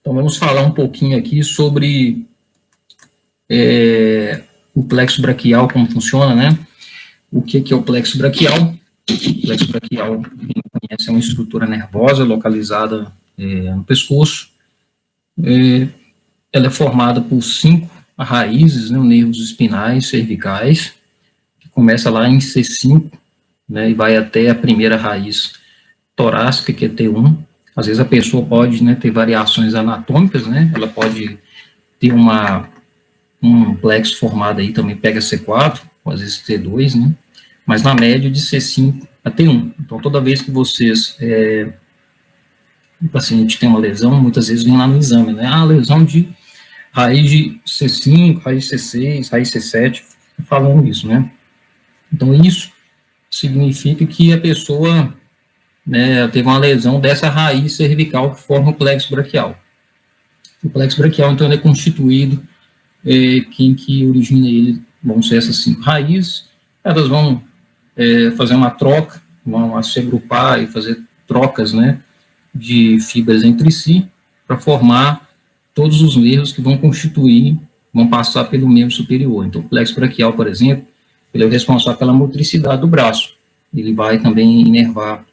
Então, vamos falar um pouquinho aqui sobre o plexo braquial, como funciona, né? O que é o plexo braquial? O plexo braquial, quem não conhece, é uma estrutura nervosa localizada no pescoço. Ela é formada por 5 raízes, né, nervos espinais cervicais, que começa lá em C5, né, e vai até a primeira raiz torácica, que é T1. Às vezes a pessoa pode, né, ter variações anatômicas, né, ela pode ter um plexo formado aí, também pega C4, ou às vezes T2, né, mas na média de C5 a T1. Então, toda vez que vocês, o paciente tem uma lesão, muitas vezes vem lá no exame, né, lesão de raiz de C5, raiz C6, raiz C7, falando isso, né. Então, isso significa que a pessoa, né, teve uma lesão dessa raiz cervical que forma o plexo braquial. O plexo braquial, então, ele é constituído, quem que origina ele vão ser essas 5 raízes, elas vão fazer uma troca, vão se agrupar e fazer trocas, né, de fibras entre si, para formar todos os nervos que vão constituir, vão passar pelo membro superior. Então, o plexo braquial, por exemplo, ele é o responsável pela motricidade do braço. Ele vai também inervar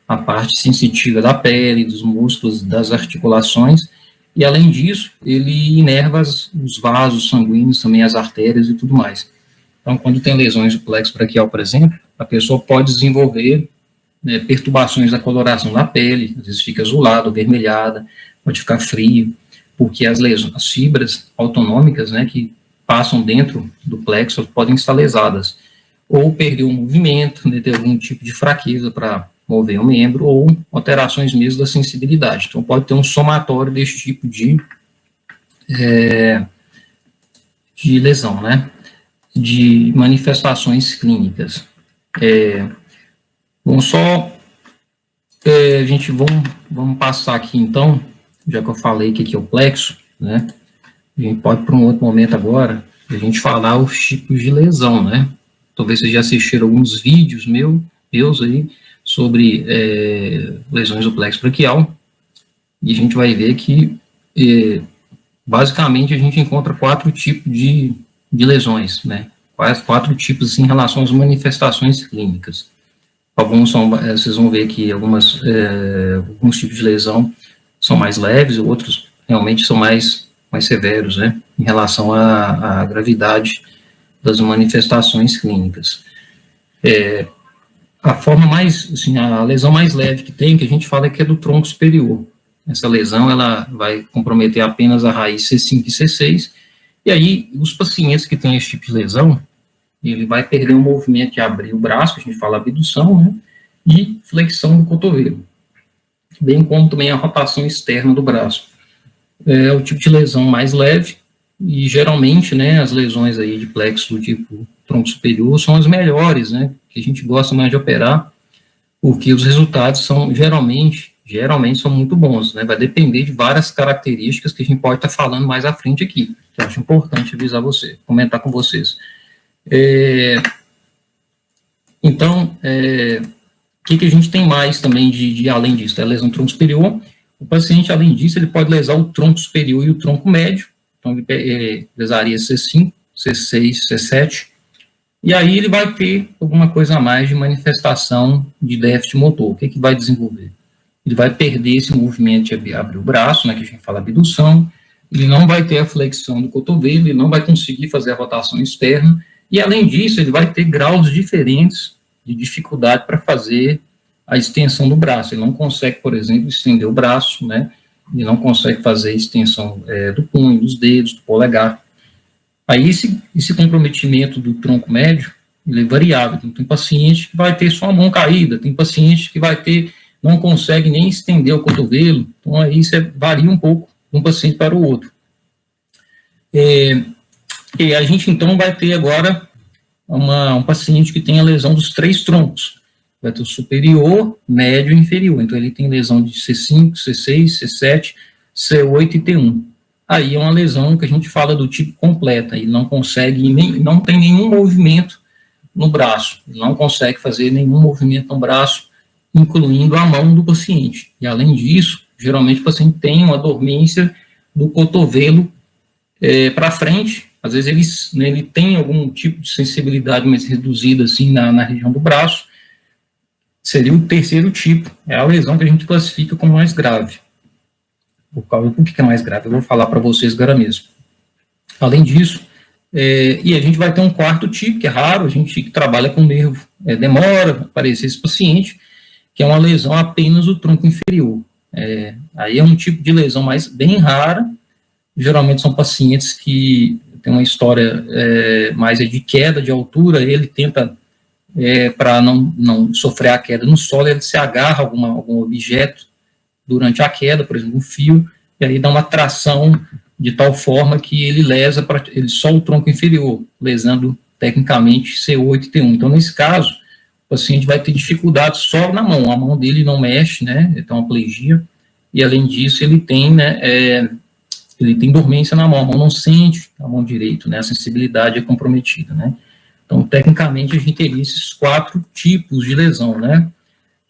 a parte sensitiva da pele, dos músculos, das articulações, e além disso, ele inerva os vasos sanguíneos, também as artérias e tudo mais. Então, quando tem lesões do plexo braquial, por exemplo, a pessoa pode desenvolver perturbações da coloração da pele, às vezes fica azulada, avermelhada, pode ficar frio, porque as fibras autonômicas, né, que passam dentro do plexo podem estar lesadas, ou perder o movimento, né, ter algum tipo de fraqueza para mover o membro, ou alterações mesmo da sensibilidade. Então, pode ter um somatório desse tipo de lesão, né, de manifestações clínicas. Bom, só a gente vamos passar aqui, então, já que eu falei que aqui é o plexo, né, a gente pode para um outro momento agora, a gente falar os tipos de lesão, né. Talvez vocês já assistiram alguns vídeos meus aí, sobre lesões do plexo braquial, e a gente vai ver que, basicamente, a gente encontra 4 tipos de lesões, né, 4 tipos, assim, em relação às manifestações clínicas. Alguns são, vocês vão ver que alguns tipos de lesão são mais leves, outros realmente são mais severos, né, em relação à gravidade das manifestações clínicas. A forma mais, assim, a lesão mais leve que tem, que a gente fala que é do tronco superior. Essa lesão, ela vai comprometer apenas a raiz C5 e C6, e aí, os pacientes que têm esse tipo de lesão, ele vai perder o movimento de abrir o braço, que a gente fala abdução, né, e flexão do cotovelo, bem como também a rotação externa do braço. É o tipo de lesão mais leve, e geralmente, né, as lesões aí de plexo do tipo tronco superior são as melhores, né, que a gente gosta mais de operar, porque os resultados são, geralmente são muito bons, né, vai depender de várias características que a gente pode estar falando mais à frente aqui, que eu acho importante avisar você, comentar com vocês. Então, o que a gente tem mais também de além disso? A lesão do tronco superior, o paciente, além disso, ele pode lesar o tronco superior e o tronco médio, então ele lesaria C5, C6, C7, e aí ele vai ter alguma coisa a mais de manifestação de déficit motor. O que vai desenvolver? Ele vai perder esse movimento de abrir o braço, né, que a gente fala abdução, ele não vai ter a flexão do cotovelo, ele não vai conseguir fazer a rotação externa, e além disso, ele vai ter graus diferentes de dificuldade para fazer a extensão do braço. Ele não consegue, por exemplo, estender o braço, né? Ele não consegue fazer a extensão do punho, dos dedos, do polegar. Aí, esse comprometimento do tronco médio, ele é variável. Então, tem paciente que vai ter só a mão caída, tem paciente que vai ter, não consegue nem estender o cotovelo. Então, aí varia um pouco de um paciente para o outro. E a gente, então, vai ter agora um paciente que tem a lesão dos 3 troncos. Vai ter o superior, médio e inferior. Então, ele tem lesão de C5, C6, C7, C8 e T1. Aí é uma lesão que a gente fala do tipo completa. Ele não consegue, não tem nenhum movimento no braço. Ele não consegue fazer nenhum movimento no braço, incluindo a mão do paciente. E, além disso, geralmente o paciente tem uma dormência do cotovelo para frente. Às vezes ele tem algum tipo de sensibilidade mais reduzida assim na região do braço. Seria o terceiro tipo, é a lesão que a gente classifica como mais grave. Por que é mais grave? Eu vou falar para vocês agora mesmo. Além disso, e a gente vai ter um quarto tipo, que é raro, a gente trabalha com nervo, demora a aparecer esse paciente, que é uma lesão apenas do tronco inferior. Aí é um tipo de lesão bem rara, geralmente são pacientes que têm uma história mais de queda de altura, ele tenta, para não sofrer a queda no solo, ele se agarra a algum objeto durante a queda, por exemplo, um fio, e aí dá uma tração de tal forma que ele lesa ele só o tronco inferior, lesando tecnicamente C8 e T1. Então, nesse caso, o paciente vai ter dificuldade só na mão, a mão dele não mexe, né, ele tem uma plegia, e além disso ele tem, né, ele tem dormência na mão, a mão não sente, a mão direita, né, a sensibilidade é comprometida, né. Então, tecnicamente, a gente teria esses 4 tipos de lesão, né.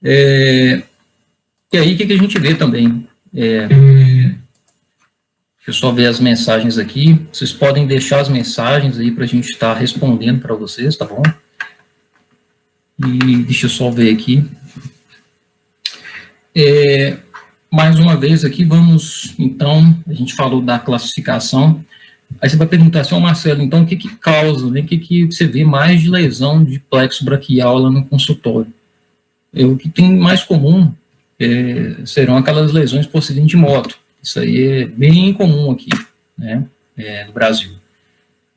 E aí, o que a gente vê também? Deixa eu só ver as mensagens aqui. Vocês podem deixar as mensagens aí para a gente estar respondendo para vocês, tá bom? E deixa eu só ver aqui. Mais uma vez aqui, vamos, então, a gente falou da classificação. Aí você vai perguntar assim, Marcelo, então o que causa, né? O que você vê mais de lesão de plexo braquial lá no consultório? O que tem mais comum serão aquelas lesões por acidente de moto. Isso aí é bem comum aqui, né, no Brasil.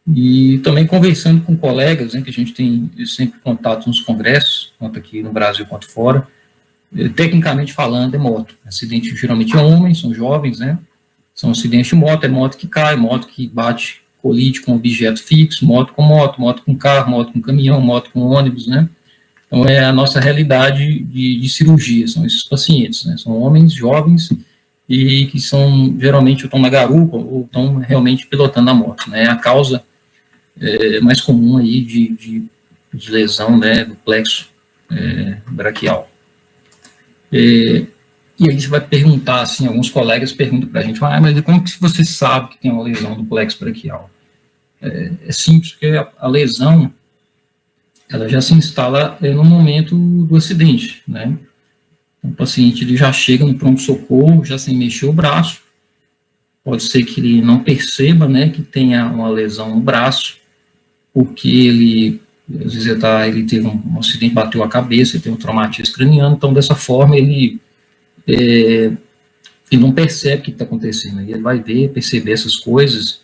E também conversando com colegas, né, que a gente tem sempre contato nos congressos, tanto aqui no Brasil quanto fora, tecnicamente falando, é moto. Acidente geralmente é homens, são jovens, né, são acidentes de moto, é moto que cai, moto que bate, colide com objeto fixo, moto com carro, moto com caminhão, moto com ônibus, né. Então, é a nossa realidade de cirurgia, são esses pacientes, né, são homens jovens e que são, geralmente, estão na garupa ou estão realmente pilotando a moto, né, a causa mais comum aí de lesão, né, do plexo braquial. E aí você vai perguntar, assim, alguns colegas perguntam para a gente, mas como que você sabe que tem uma lesão do plexo braquial? É simples, porque a lesão, ela já se instala no momento do acidente, né? O paciente ele já chega no pronto-socorro, já sem mexer o braço, pode ser que ele não perceba, né, que tenha uma lesão no braço, porque ele, às vezes ele teve um acidente, bateu a cabeça, ele tem um traumatismo craniano, então dessa forma ele não percebe o que está acontecendo, ele vai perceber essas coisas,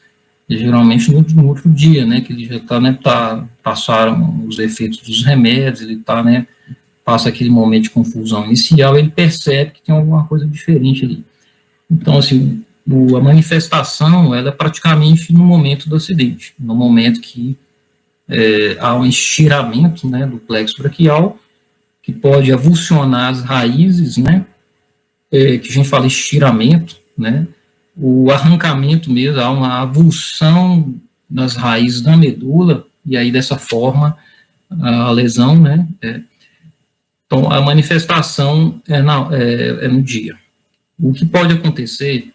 e geralmente no outro dia, né, que ele já está, né, passaram os efeitos dos remédios, ele está, né, passa aquele momento de confusão inicial, ele percebe que tem alguma coisa diferente ali. Então, assim, a manifestação, ela é praticamente no momento do acidente, no momento que há um estiramento, né, do plexo braquial, que pode avulsionar as raízes, né, que a gente fala estiramento, né, o arrancamento mesmo, há uma avulsão das raízes da medula, e aí dessa forma a lesão, né, então, a manifestação é no dia. O que pode acontecer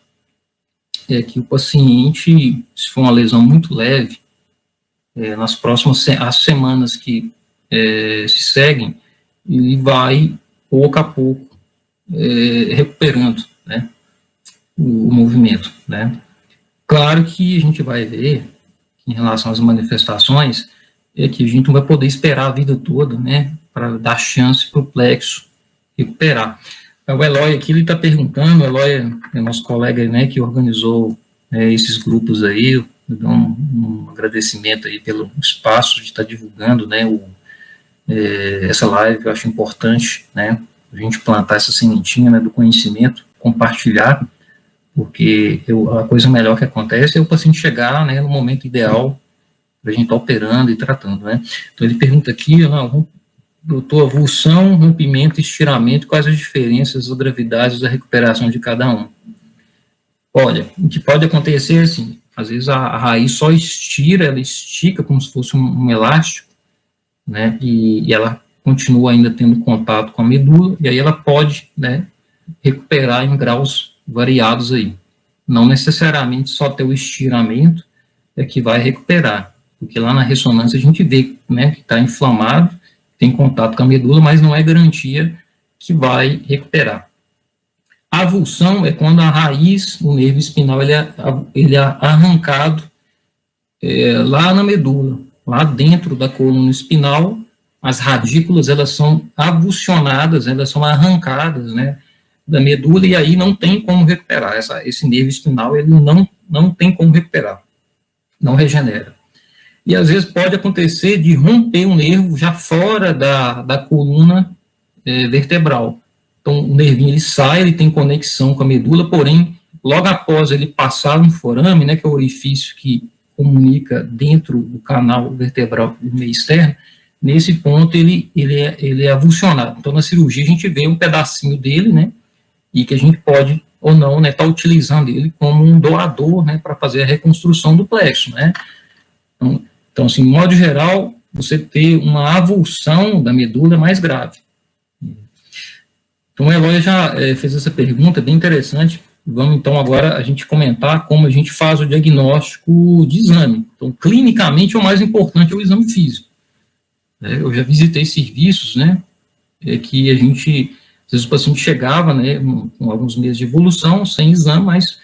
é que o paciente, se for uma lesão muito leve, nas próximas as semanas que se seguem, ele vai, pouco a pouco, recuperando, né, o movimento, né. Claro que a gente vai ver, em relação às manifestações, que a gente não vai poder esperar a vida toda, né, para dar chance para o plexo recuperar. O Eloy aqui, ele está perguntando, o Eloy é nosso colega, né, que organizou esses grupos aí, eu dou um agradecimento aí pelo espaço de estar divulgando, né, essa live, eu acho importante, né, a gente plantar essa sementinha, né, do conhecimento, compartilhar, porque a coisa melhor que acontece é o paciente chegar, né, no momento ideal para a gente estar operando e tratando, né. Então, ele pergunta aqui, doutor, avulsão, rompimento, estiramento, quais as diferenças, as gravidades da recuperação de cada um? Olha, o que pode acontecer é assim, às vezes a raiz só estira, ela estica como se fosse um elástico, né, e ela continua ainda tendo contato com a medula, e aí ela pode, né, recuperar em graus variados aí, não necessariamente só ter o estiramento é que vai recuperar, porque lá na ressonância a gente vê, né, que está inflamado, tem contato com a medula, mas não é garantia que vai recuperar. A avulsão é quando a raiz do nervo espinal ele é arrancado lá na medula, lá dentro da coluna espinal, as radículas elas são avulsionadas, elas são arrancadas, né, da medula, e aí não tem como recuperar. Esse nervo espinal ele não tem como recuperar, não regenera. E às vezes pode acontecer de romper um nervo já fora da coluna vertebral. Então o nervinho ele sai, ele tem conexão com a medula, porém logo após ele passar um forame, né, que é o orifício que comunica dentro do canal vertebral do meio externo, nesse ponto ele é avulsionado. Então na cirurgia a gente vê um pedacinho dele, né, e que a gente pode ou não, né, tá utilizando ele como um doador, né, para fazer a reconstrução do plexo, né. Então, assim, de modo geral, você ter uma avulsão da medula é mais grave. Então, o Eloy já fez essa pergunta, bem interessante. Vamos, então, agora a gente comentar como a gente faz o diagnóstico de exame. Então, clinicamente, o mais importante é o exame físico. Eu já visitei serviços, né, que a gente, às vezes o paciente chegava, né, com alguns meses de evolução, sem exame, mas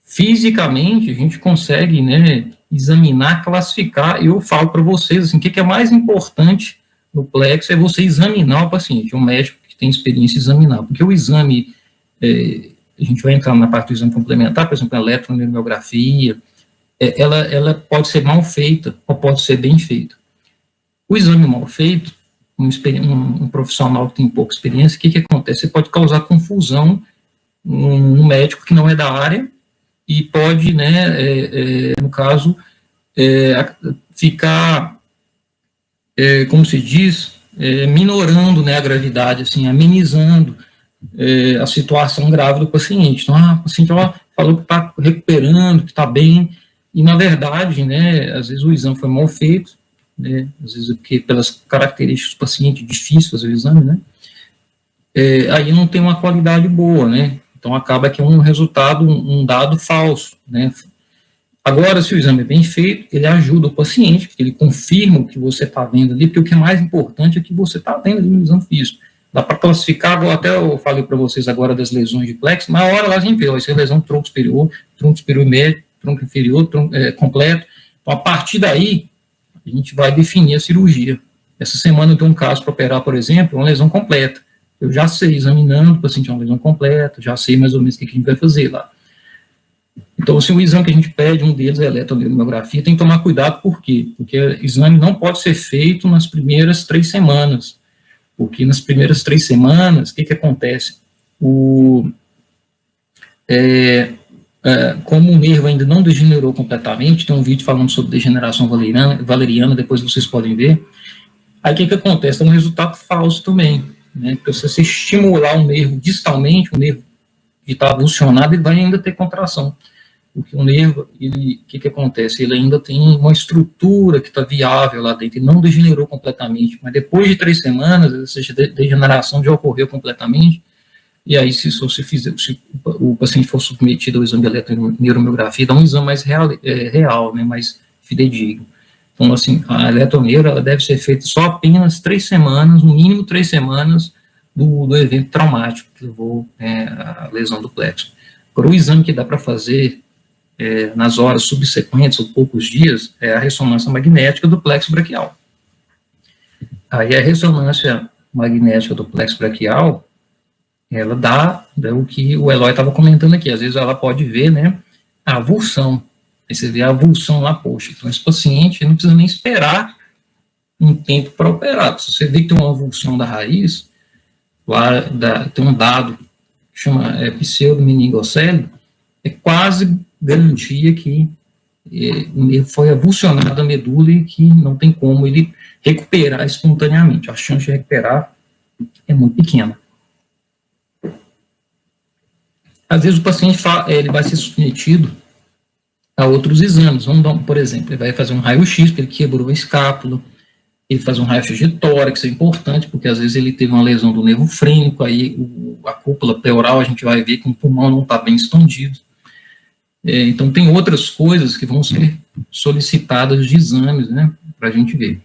fisicamente a gente consegue, né, examinar, classificar. Eu falo para vocês, assim, o que é mais importante no plexo é você examinar o paciente, um médico que tem experiência em examinar, porque o exame, a gente vai entrar na parte do exame complementar, por exemplo, a eletromiografia, ela pode ser mal feita ou pode ser bem feita. O exame mal feito, um profissional que tem pouca experiência, o que acontece? Você pode causar confusão num médico que não é da área e pode, né, no caso, ficar, como se diz, minorando, né, a gravidade, assim, amenizando a situação grave do paciente. Então, o paciente falou que está recuperando, que está bem, e na verdade, né, às vezes o exame foi mal feito, né, às vezes porque pelas características do paciente, difícil fazer o exame, né, aí não tem uma qualidade boa, né, então acaba que é um resultado, um dado falso, né. Agora, se o exame é bem feito, ele ajuda o paciente, porque ele confirma o que você está vendo ali, porque o que é mais importante é que você está vendo ali no exame físico. Dá para classificar, até eu falei para vocês agora das lesões de plexo, na hora lá a gente vê, vai ser lesão tronco superior médio, tronco inferior, completo. Então, a partir daí, a gente vai definir a cirurgia. Essa semana eu tenho um caso para operar, por exemplo, uma lesão completa. Eu já sei, examinando o paciente, é uma lesão completa, já sei mais ou menos o que a gente vai fazer lá. Então, se o exame que a gente pede, um deles é a eletromiografia, tem que tomar cuidado, por quê? Porque o exame não pode ser feito nas primeiras 3 semanas, porque nas primeiras 3 semanas, o que acontece? Como o nervo ainda não degenerou completamente, tem um vídeo falando sobre degeneração valeriana, depois vocês podem ver, aí o que acontece? É um resultado falso também, né? Porque se você estimular um nervo distalmente, o nervo que está avulsionado, ele vai ainda ter contração. Porque o nervo, o que acontece? Ele ainda tem uma estrutura que está viável lá dentro, ele não degenerou completamente, mas depois de 3 semanas, essa degeneração já ocorreu completamente, e aí se o paciente for submetido ao exame de eletromiografia, dá um exame mais real, né, mais fidedigno. Então, assim, a eletroneuro, ela deve ser feita só apenas 3 semanas, no mínimo 3 semanas, do evento traumático que levou a lesão do plexo. Agora, o exame que dá para fazer nas horas subsequentes, ou poucos dias, é a ressonância magnética do plexo braquial. Aí a ressonância magnética do plexo braquial, ela dá o que o Eloy estava comentando aqui, às vezes ela pode ver, né, a avulsão, aí você vê a avulsão lá, poxa, então esse paciente não precisa nem esperar um tempo para operar, se você vê que tem uma avulsão da raiz, lá tem um dado que chama pseudomeningocele, é quase garantia que o nervo foi avulsionado à medula e que não tem como ele recuperar espontaneamente. A chance de recuperar é muito pequena. Às vezes o paciente ele vai ser submetido a outros exames. Vamos dar, por exemplo, ele vai fazer um raio-x, porque ele quebrou a escápula, ele faz um raio-x de tórax, é importante, porque às vezes ele teve uma lesão do nervo frênico, aí a cúpula pleural a gente vai ver que o pulmão não está bem expandido. Então, tem outras coisas que vão ser solicitadas de exames, né, para a gente ver.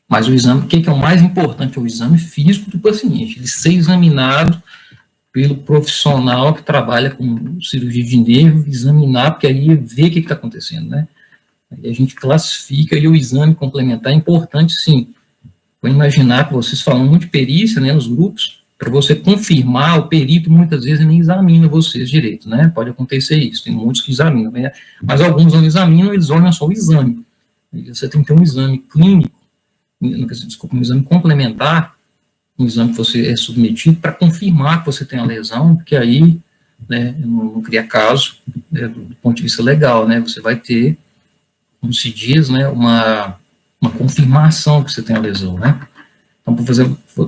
Mas o exame, o que é o mais importante? É o exame físico do paciente, ele ser examinado pelo profissional que trabalha com cirurgia de nervo, examinar, porque aí vê o que está acontecendo, né? Aí a gente classifica, e o exame complementar é importante, sim. Vou imaginar que vocês falam muito de perícia, né, nos grupos, para você confirmar, o perito muitas vezes nem examina vocês direito, né? Pode acontecer isso, tem muitos que examinam, né? Mas alguns não examinam, eles olham só o exame. Você tem que ter um exame clínico, desculpa, um exame complementar, um exame que você é submetido para confirmar que você tem a lesão, porque aí, né, não cria caso, né, do ponto de vista legal, né? Você vai ter, como se diz, né, uma confirmação que você tem a lesão, né? Então,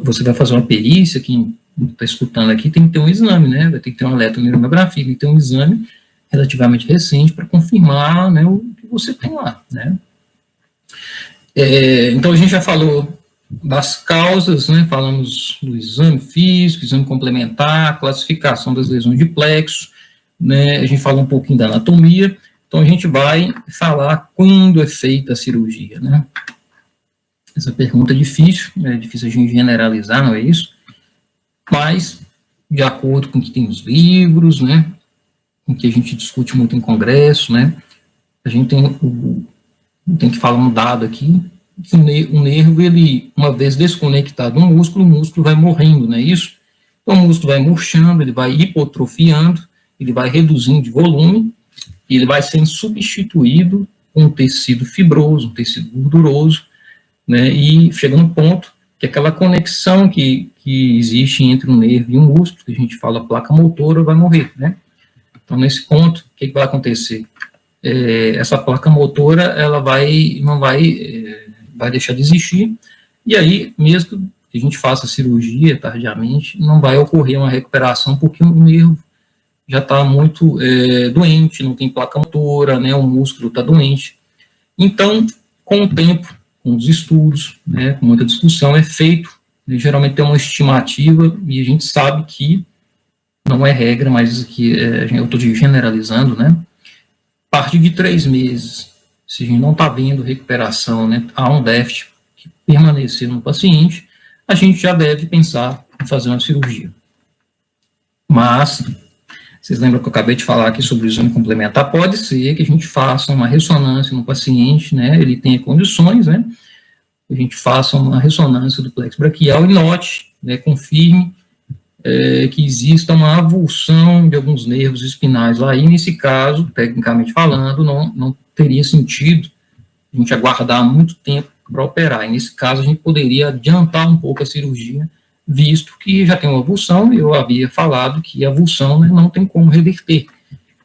você vai fazer uma perícia, quem está escutando aqui tem que ter um exame, né? Vai ter que ter uma eletromiografia, tem que ter um exame relativamente recente para confirmar, né, o que você tem lá, né? Então, a gente já falou das causas, né? Falamos do exame físico, exame complementar, classificação das lesões de plexo, né? A gente falou um pouquinho da anatomia, então a gente vai falar quando é feita a cirurgia, né? Essa pergunta é difícil a gente generalizar, não é isso? Mas, de acordo com o que tem nos livros, né, com o que a gente discute muito em congresso, né, a gente tem que falar um dado aqui, que o nervo, ele, uma vez desconectado do músculo, o músculo vai morrendo, não é isso? Então, o músculo vai murchando, ele vai hipotrofiando, ele vai reduzindo de volume, e ele vai sendo substituído com um tecido fibroso, um tecido gorduroso, né, e chega num ponto que aquela conexão que existe entre um nervo e um músculo, que a gente fala placa motora, vai morrer, né? Então, nesse ponto, o que vai acontecer? Essa placa motora, ela vai deixar de existir, e aí, mesmo que a gente faça a cirurgia tardiamente, não vai ocorrer uma recuperação, porque o nervo já está muito doente, não tem placa motora, né, o músculo está doente. Então, com o tempo, com os estudos, né, com muita discussão, é feito, geralmente tem uma estimativa, e a gente sabe que não é regra, mas que eu estou generalizando, né, a partir de 3 meses, se a gente não está vendo recuperação, né, há um déficit que permanecer no paciente, a gente já deve pensar em fazer uma cirurgia. Mas, vocês lembram que eu acabei de falar aqui sobre o exame complementar? Pode ser que a gente faça uma ressonância no paciente, né, ele tenha condições, né, a gente faça uma ressonância do plexo braquial e note, né, confirme que exista uma avulsão de alguns nervos espinais lá, e nesse caso, tecnicamente falando, não teria sentido a gente aguardar muito tempo para operar, e nesse caso a gente poderia adiantar um pouco a cirurgia, visto que já tem uma avulsão, eu havia falado que a avulsão, né, não tem como reverter.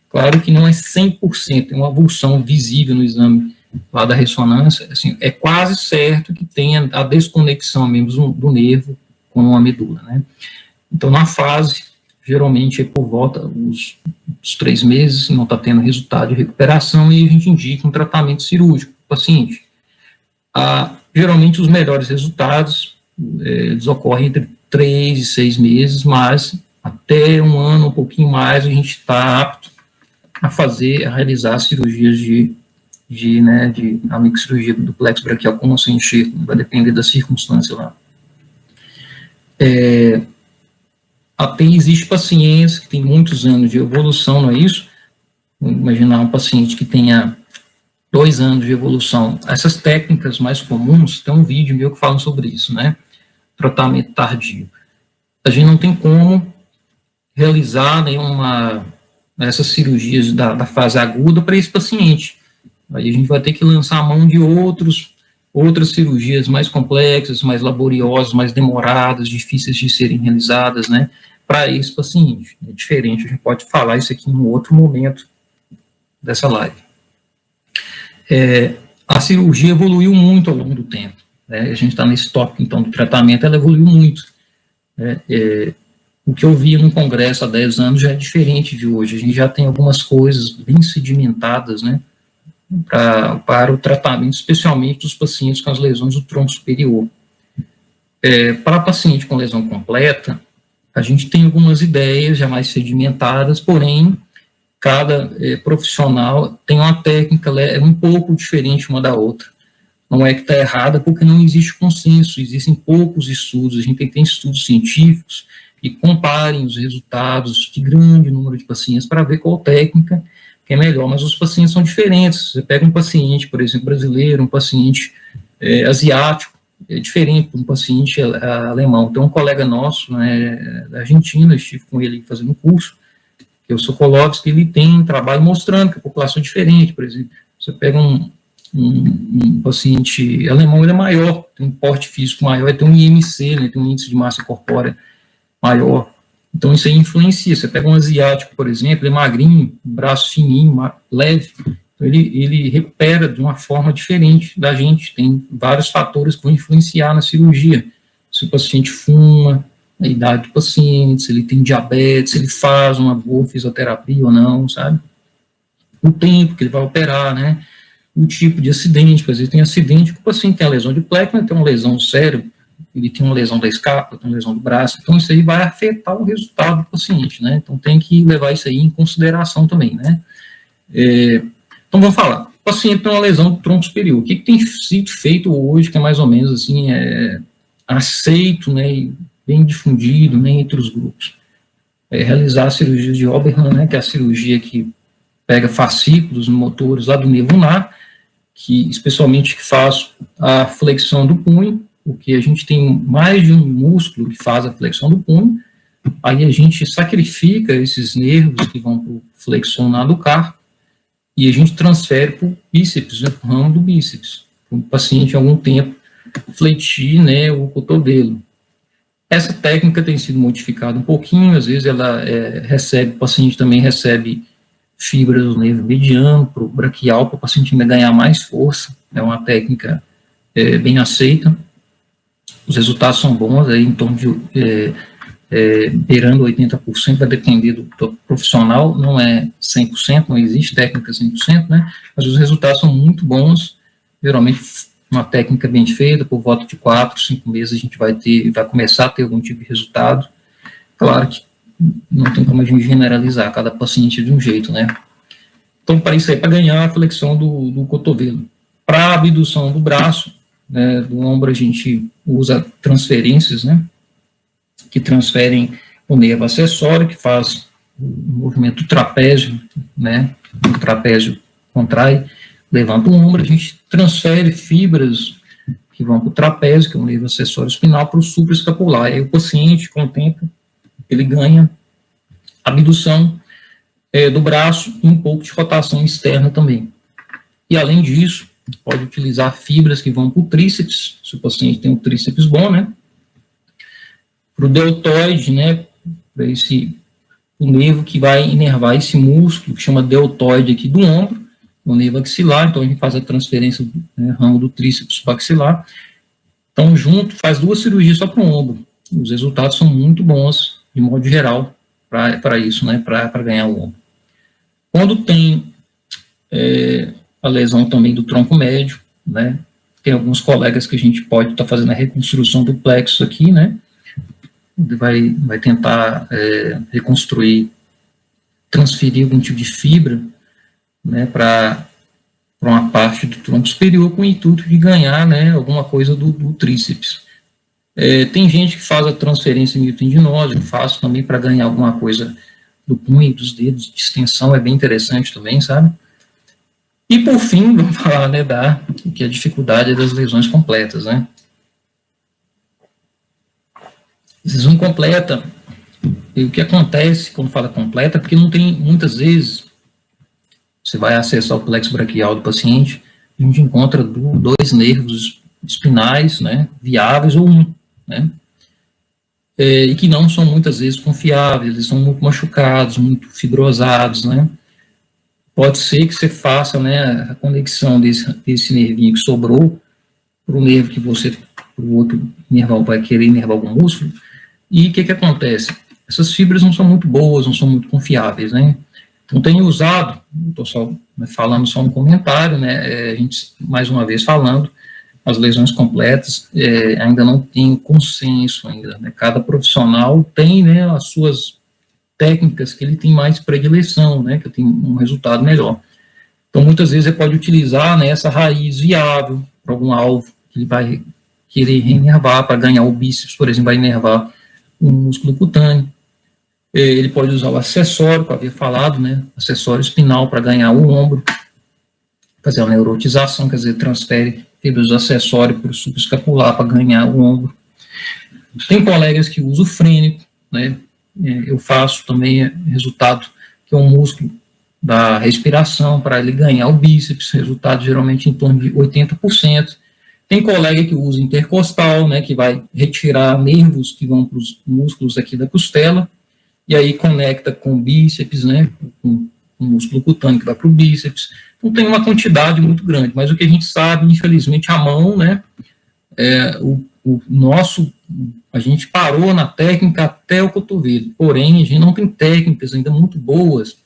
Claro que não é 100%, é uma avulsão visível no exame lá da ressonância, assim, é quase certo que tenha a desconexão mesmo do nervo com a medula, né? Então, na fase, geralmente é por volta dos 3 meses, não está tendo resultado de recuperação, e a gente indica um tratamento cirúrgico para o paciente. Geralmente, os melhores resultados eles ocorrem entre 3 e 6 meses, mas até 1 ano, um pouquinho mais, a gente está apto a realizar cirurgias de a microcirurgia do plexo braquial com nosso enxerto, vai depender da circunstância lá. Até existe pacientes que têm muitos anos de evolução, não é isso? Vamos imaginar um paciente que tenha 2 anos de evolução. Essas técnicas mais comuns, tem um vídeo meu que fala sobre isso, né? Tratamento tardio. A gente não tem como realizar essas cirurgias da fase aguda para esse paciente. Aí a gente vai ter que lançar a mão de outras cirurgias mais complexas, mais laboriosas, mais demoradas, difíceis de serem realizadas, né, para esse paciente. É diferente, a gente pode falar isso aqui em um outro momento dessa live. A cirurgia evoluiu muito ao longo do tempo, né, a gente está nesse tópico, então, do tratamento, ela evoluiu muito. O que eu via no congresso há 10 anos já é diferente de hoje, a gente já tem algumas coisas bem sedimentadas, né, para o tratamento, especialmente dos pacientes com as lesões do tronco superior. Para paciente com lesão completa, a gente tem algumas ideias já mais sedimentadas, porém, cada profissional tem uma técnica um pouco diferente uma da outra. Não é que está errada, porque não existe consenso, existem poucos estudos, a gente tem estudos científicos que comparem os resultados de grande número de pacientes para ver qual técnica que é melhor, mas os pacientes são diferentes. Você pega um paciente, por exemplo, brasileiro, um paciente asiático, é diferente de um paciente alemão. Tem um colega nosso, né, da Argentina, eu estive com ele fazendo um curso, que é o Sokolovski, ele tem um trabalho mostrando que a população é diferente. Por exemplo, você pega um paciente alemão, ele é maior, tem um porte físico maior, ele tem um IMC, né, tem um índice de massa corpórea maior. Então, isso aí influencia. Você pega um asiático, por exemplo, ele é magrinho, braço fininho, leve, então ele recupera de uma forma diferente da gente. Tem vários fatores que vão influenciar na cirurgia. Se o paciente fuma, a idade do paciente, se ele tem diabetes, se ele faz uma boa fisioterapia ou não, sabe? O tempo que ele vai operar, né? O tipo de acidente, por exemplo, tem acidente que o paciente tem a lesão de Plaquenil, tem uma lesão no cérebro, ele tem uma lesão da escápula, tem uma lesão do braço, então isso aí vai afetar o resultado do paciente, né? Então tem que levar isso aí em consideração também, né? Então vamos falar, o paciente tem uma lesão do tronco superior, o que tem sido feito hoje, que é mais ou menos assim, aceito, né, e bem difundido, né, entre os grupos? Realizar a cirurgia de Obermann, né, que é a cirurgia que pega fascículos motores lá do nervo ulnar, que especialmente faz a flexão do punho, porque a gente tem mais de um músculo que faz a flexão do punho, aí a gente sacrifica esses nervos que vão para o flexor naducar e a gente transfere para o bíceps, né, para o ramo do bíceps, para o paciente em algum tempo fletir, né, o cotovelo. Essa técnica tem sido modificada um pouquinho, às vezes ela o paciente também recebe fibras do nervo mediano para o braquial, para o paciente ainda ganhar mais força, é uma técnica bem aceita. Os resultados são bons, aí em torno de beirando 80%, vai depender do profissional, não é 100%, não existe técnica 100%, né, mas os resultados são muito bons, geralmente uma técnica bem feita, por volta de 4, 5 meses a gente vai começar a ter algum tipo de resultado. Claro que não tem como a gente generalizar, cada paciente de um jeito, né. Então, para isso aí, para ganhar a flexão do cotovelo. Para a abdução do braço, né, do ombro, a gente usa transferências, né, que transferem o nervo acessório, que faz o movimento do trapézio, né, o trapézio contrai, levanta o ombro, a gente transfere fibras que vão para o trapézio, que é o nervo acessório espinal, para o supraescapular. E aí o paciente, com o tempo, ele ganha abdução do braço e um pouco de rotação externa também. E além disso, pode utilizar fibras que vão para o tríceps, se o paciente tem um tríceps bom, né? Para o deltoide, né? Para o nervo que vai inervar esse músculo, que chama deltoide aqui do ombro, o nervo axilar, então a gente faz a transferência do ramo do tríceps para axilar. Então, junto, faz 2 cirurgias só para o ombro. Os resultados são muito bons, de modo geral, para isso, né? Para ganhar o ombro. Quando tem a lesão também do tronco médio, né? Tem alguns colegas que a gente pode estar fazendo a reconstrução do plexo aqui, né? Vai tentar reconstruir, transferir algum tipo de fibra, né, para uma parte do tronco superior com o intuito de ganhar, né, alguma coisa do tríceps. Tem gente que faz a transferência miotendinosa, eu faço também para ganhar alguma coisa do punho, dos dedos, de extensão, é bem interessante também, sabe? E por fim, vamos falar, né, que a dificuldade das lesões completas, né? Lesão completa, e o que acontece quando fala completa, porque não tem, muitas vezes, você vai acessar o plexo braquial do paciente, a gente encontra 2 nervos espinais, né, viáveis ou 1, né, e que não são muitas vezes confiáveis, eles são muito machucados, muito fibrosados, né. Pode ser que você faça, né, a conexão desse nervinho que sobrou para o nervo que o outro nerval vai querer inervar algum músculo, e o que acontece? Essas fibras não são muito boas, não são muito confiáveis, né. Então, tenho usado, estou só falando só um comentário, né, a gente, mais uma vez falando, as lesões completas ainda não tem consenso ainda, né, cada profissional tem, né, as suas técnicas que ele tem mais predileção, né, que tem um resultado melhor. Então, muitas vezes, ele pode utilizar, né, essa raiz viável para algum alvo que ele vai querer reinervar para ganhar o bíceps, por exemplo, vai inervar um músculo cutâneo. Ele pode usar o acessório, que eu havia falado, né, acessório espinal para ganhar o ombro, fazer a neurotização, quer dizer, transfere fibras do acessório para o subescapular para ganhar o ombro. Tem colegas que usam o frênico, né, eu faço também resultado, que é um músculo da respiração, para ele ganhar o bíceps, resultado geralmente em torno de 80%. Tem colega que usa intercostal, né, que vai retirar nervos que vão para os músculos aqui da costela, e aí conecta com o bíceps, né, com o músculo cutâneo que vai para o bíceps. Então tem uma quantidade muito grande, mas o que a gente sabe, infelizmente, a mão, né, a gente parou na técnica até o cotovelo, porém a gente não tem técnicas ainda muito boas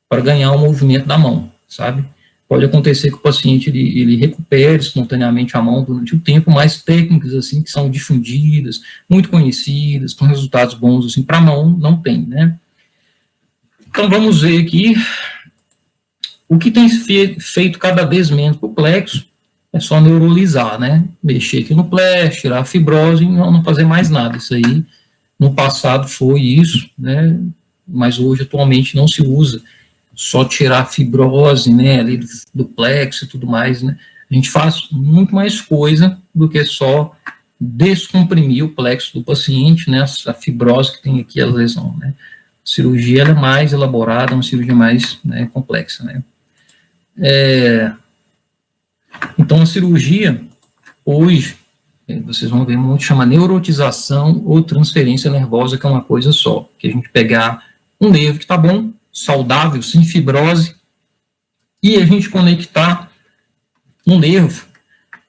para ganhar o movimento da mão, sabe? Pode acontecer que o paciente ele recupere espontaneamente a mão durante o tempo, mas técnicas assim que são difundidas, muito conhecidas, com resultados bons assim para a mão, não tem, né? Então vamos ver aqui o que tem feito cada vez menos para o plexo. É só neurolizar, né? Mexer aqui no plexo, tirar a fibrose e não fazer mais nada. Isso aí, no passado foi isso, né? Mas hoje, atualmente, não se usa só tirar a fibrose, né, ali do plexo e tudo mais, né? A gente faz muito mais coisa do que só descomprimir o plexo do paciente, né? A fibrose que tem aqui, a lesão, né? A cirurgia ela é mais elaborada, uma cirurgia mais, né, complexa, né? Então, a cirurgia, hoje, vocês vão ver muito, chama neurotização ou transferência nervosa, que é uma coisa só, que a gente pegar um nervo que está bom, saudável, sem fibrose, e a gente conectar um nervo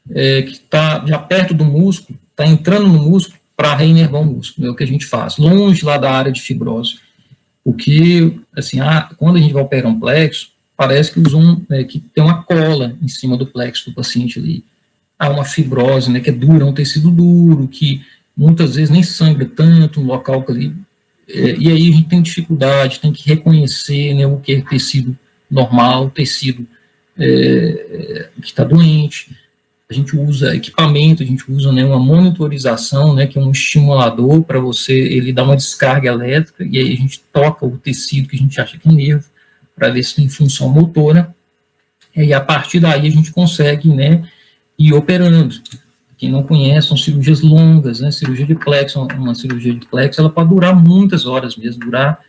que está já perto do músculo, está entrando no músculo para reinervar o músculo, é o que a gente faz, longe lá da área de fibrose. O que, assim, quando a gente vai operar um plexo, parece que que tem uma cola em cima do plexo do paciente ali. Há uma fibrose, né, que é dura, um tecido duro, que muitas vezes nem sangra tanto no local que ali. E aí a gente tem dificuldade, tem que reconhecer, né, o que é tecido normal, tecido que está doente. A gente usa equipamento, a gente usa, né, uma monitorização, né, que é um estimulador para ele dar uma descarga elétrica, e aí a gente toca o tecido que a gente acha que é nervo, para ver se tem função motora, e a partir daí a gente consegue, né, ir operando. Quem não conhece, são cirurgias longas, né, cirurgia de plexo, uma cirurgia de plexo, ela pode durar muitas horas mesmo, durar,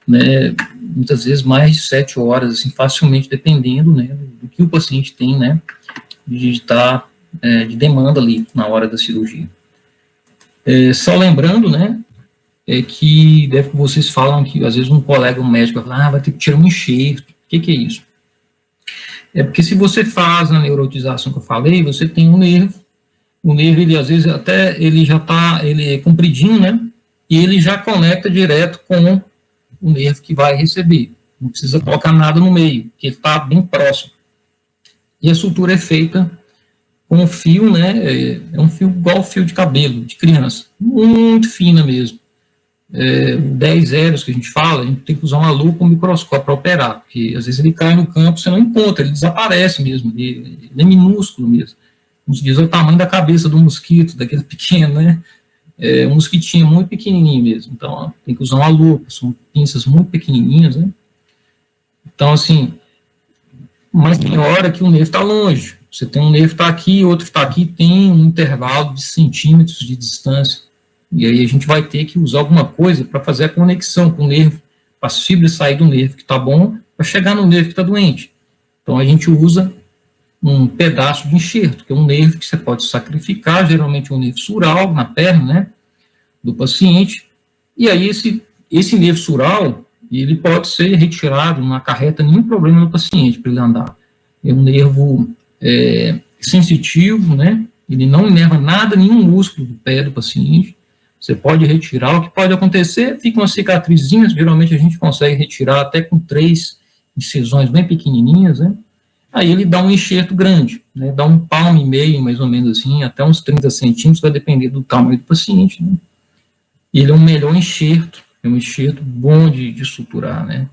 né, muitas vezes mais de 7 horas, assim, facilmente, dependendo, né, do que o paciente tem, né, de demanda ali, na hora da cirurgia. Só lembrando, né, que vocês falam que, às vezes, um colega, um médico, vai falar, vai ter que tirar um enxerto. O que é isso? É porque se você faz na neurotização que eu falei, você tem um nervo, o nervo, ele, às vezes, ele é compridinho, né, e ele já conecta direto com o nervo que vai receber. Não precisa colocar nada no meio, porque ele está bem próximo. E a sutura é feita com um fio, né, é um fio igual fio de cabelo, de criança, muito fina mesmo. 10 zeros que a gente fala, a gente tem que usar uma lupa ou um microscópio para operar, porque às vezes ele cai no campo, você não encontra, ele desaparece mesmo, ele é minúsculo mesmo. Como se diz, é o tamanho da cabeça do mosquito, daquele pequeno, né? Um mosquitinho muito pequenininho mesmo. Então, ó, tem que usar uma lupa, são pinças muito pequenininhas, né? Então, assim, mas tem hora que o nervo está longe. Você tem um nervo que está aqui, outro que está aqui, tem um intervalo de centímetros de distância. E aí a gente vai ter que usar alguma coisa para fazer a conexão com o nervo, para as fibras sair do nervo que está bom, para chegar no nervo que está doente. Então a gente usa um pedaço de enxerto, que é um nervo que você pode sacrificar, geralmente um nervo sural na perna, né, do paciente. E aí esse nervo sural, ele pode ser retirado, não acarreta nenhum problema no paciente para ele andar. É um nervo sensitivo, né, ele não inerva nada, nenhum músculo do pé do paciente. Você pode retirar, o que pode acontecer, fica uma cicatrizinha, geralmente a gente consegue retirar até com 3 incisões bem pequenininhas, né? Aí ele dá um enxerto grande, né? Dá 1,5 palmo, mais ou menos assim, até uns 30 centímetros, vai depender do tamanho do paciente, né? E ele é um melhor enxerto, é um enxerto bom de suturar, né?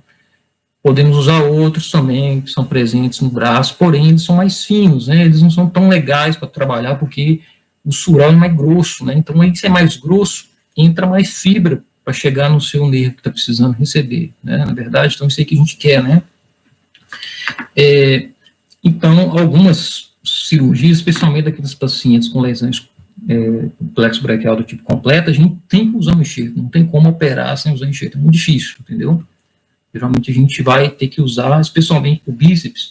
Podemos usar outros também, que são presentes no braço, porém eles são mais finos, né? Eles não são tão legais para trabalhar, porque o sural é mais grosso, né? Então, aí, se é mais grosso, entra mais fibra para chegar no seu nervo que está precisando receber, né? Na verdade, então isso aí que a gente quer, né? Então, algumas cirurgias, especialmente daqueles pacientes com lesões complexo braquial do tipo completo, a gente tem que usar um enxerto, não tem como operar sem usar enxerto, é muito difícil, entendeu? Geralmente a gente vai ter que usar, especialmente para o bíceps,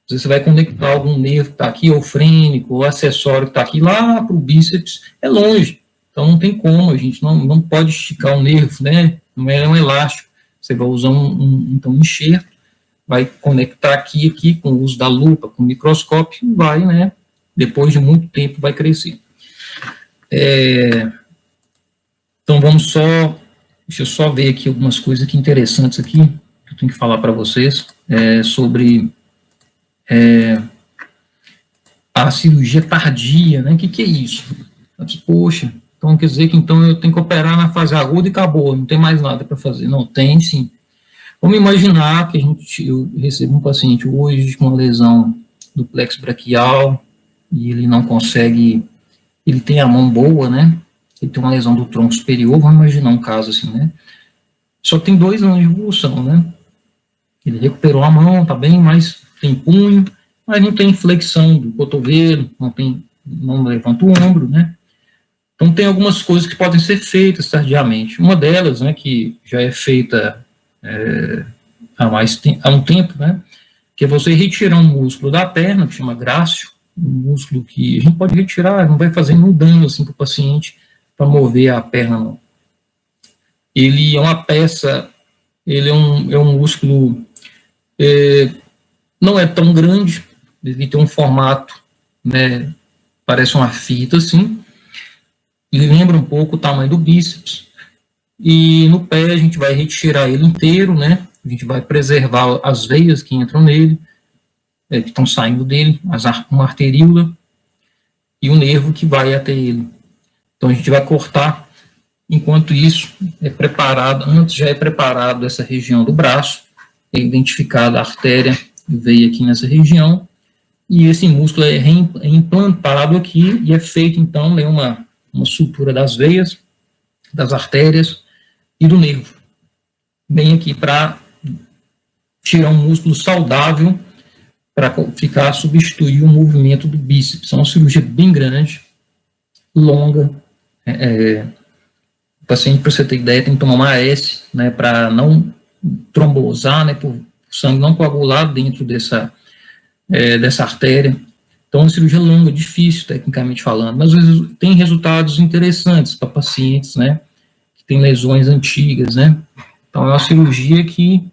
você vai conectar algum nervo que está aqui, ou frênico, ou acessório que está aqui, lá para o bíceps, é longe, então não tem como, a gente não pode esticar o nervo, né? Não é um elástico, você vai usar então, um enxerto, vai conectar aqui com o uso da lupa, com o microscópio, e vai, né? Depois de muito tempo vai crescer. Então vamos deixa eu só ver aqui algumas coisas aqui interessantes aqui, que eu tenho que falar para vocês, sobre a cirurgia tardia, né? O que é isso? Poxa, então quer dizer que então eu tenho que operar na fase aguda e acabou, não tem mais nada para fazer. Não, tem sim. Vamos imaginar que eu recebo um paciente hoje com uma lesão do plexo braquial e ele não consegue, ele tem a mão boa, né? Ele tem uma lesão do tronco superior, vamos imaginar um caso assim, né? Só tem 2 anos de evolução, né? Ele recuperou a mão, tá bem, mas tem punho, mas não tem flexão do cotovelo, não levanta o ombro, né? Então tem algumas coisas que podem ser feitas tardiamente. Uma delas, né, que já é feita há um tempo, né, que é você retirar um músculo da perna, que chama grácio, um músculo que a gente pode retirar, não vai fazer nenhum dano assim, para o paciente, para mover a perna, não. Ele é uma peça, ele é um músculo, não é tão grande, ele tem um formato, né, parece uma fita assim, ele lembra um pouco o tamanho do bíceps, e no pé a gente vai retirar ele inteiro, né? A gente vai preservar as veias que entram nele, que estão saindo dele, uma arteríola e o nervo que vai até ele. Então a gente vai cortar, enquanto isso antes já é preparado essa região do braço, é identificada a artéria que veio aqui nessa região, e esse músculo é implantado aqui e é feito então, né, uma sutura das veias, das artérias e do nervo, bem aqui para tirar um músculo saudável para substituir o movimento do bíceps. É uma cirurgia bem grande, longa. O paciente, para você ter ideia, tem que tomar uma AS, né, para não trombosar, né, por sangue não coagular dentro dessa artéria. Então, é uma cirurgia longa, difícil, tecnicamente falando, mas às vezes tem resultados interessantes para pacientes, né, que têm lesões antigas, né. Então, é uma cirurgia que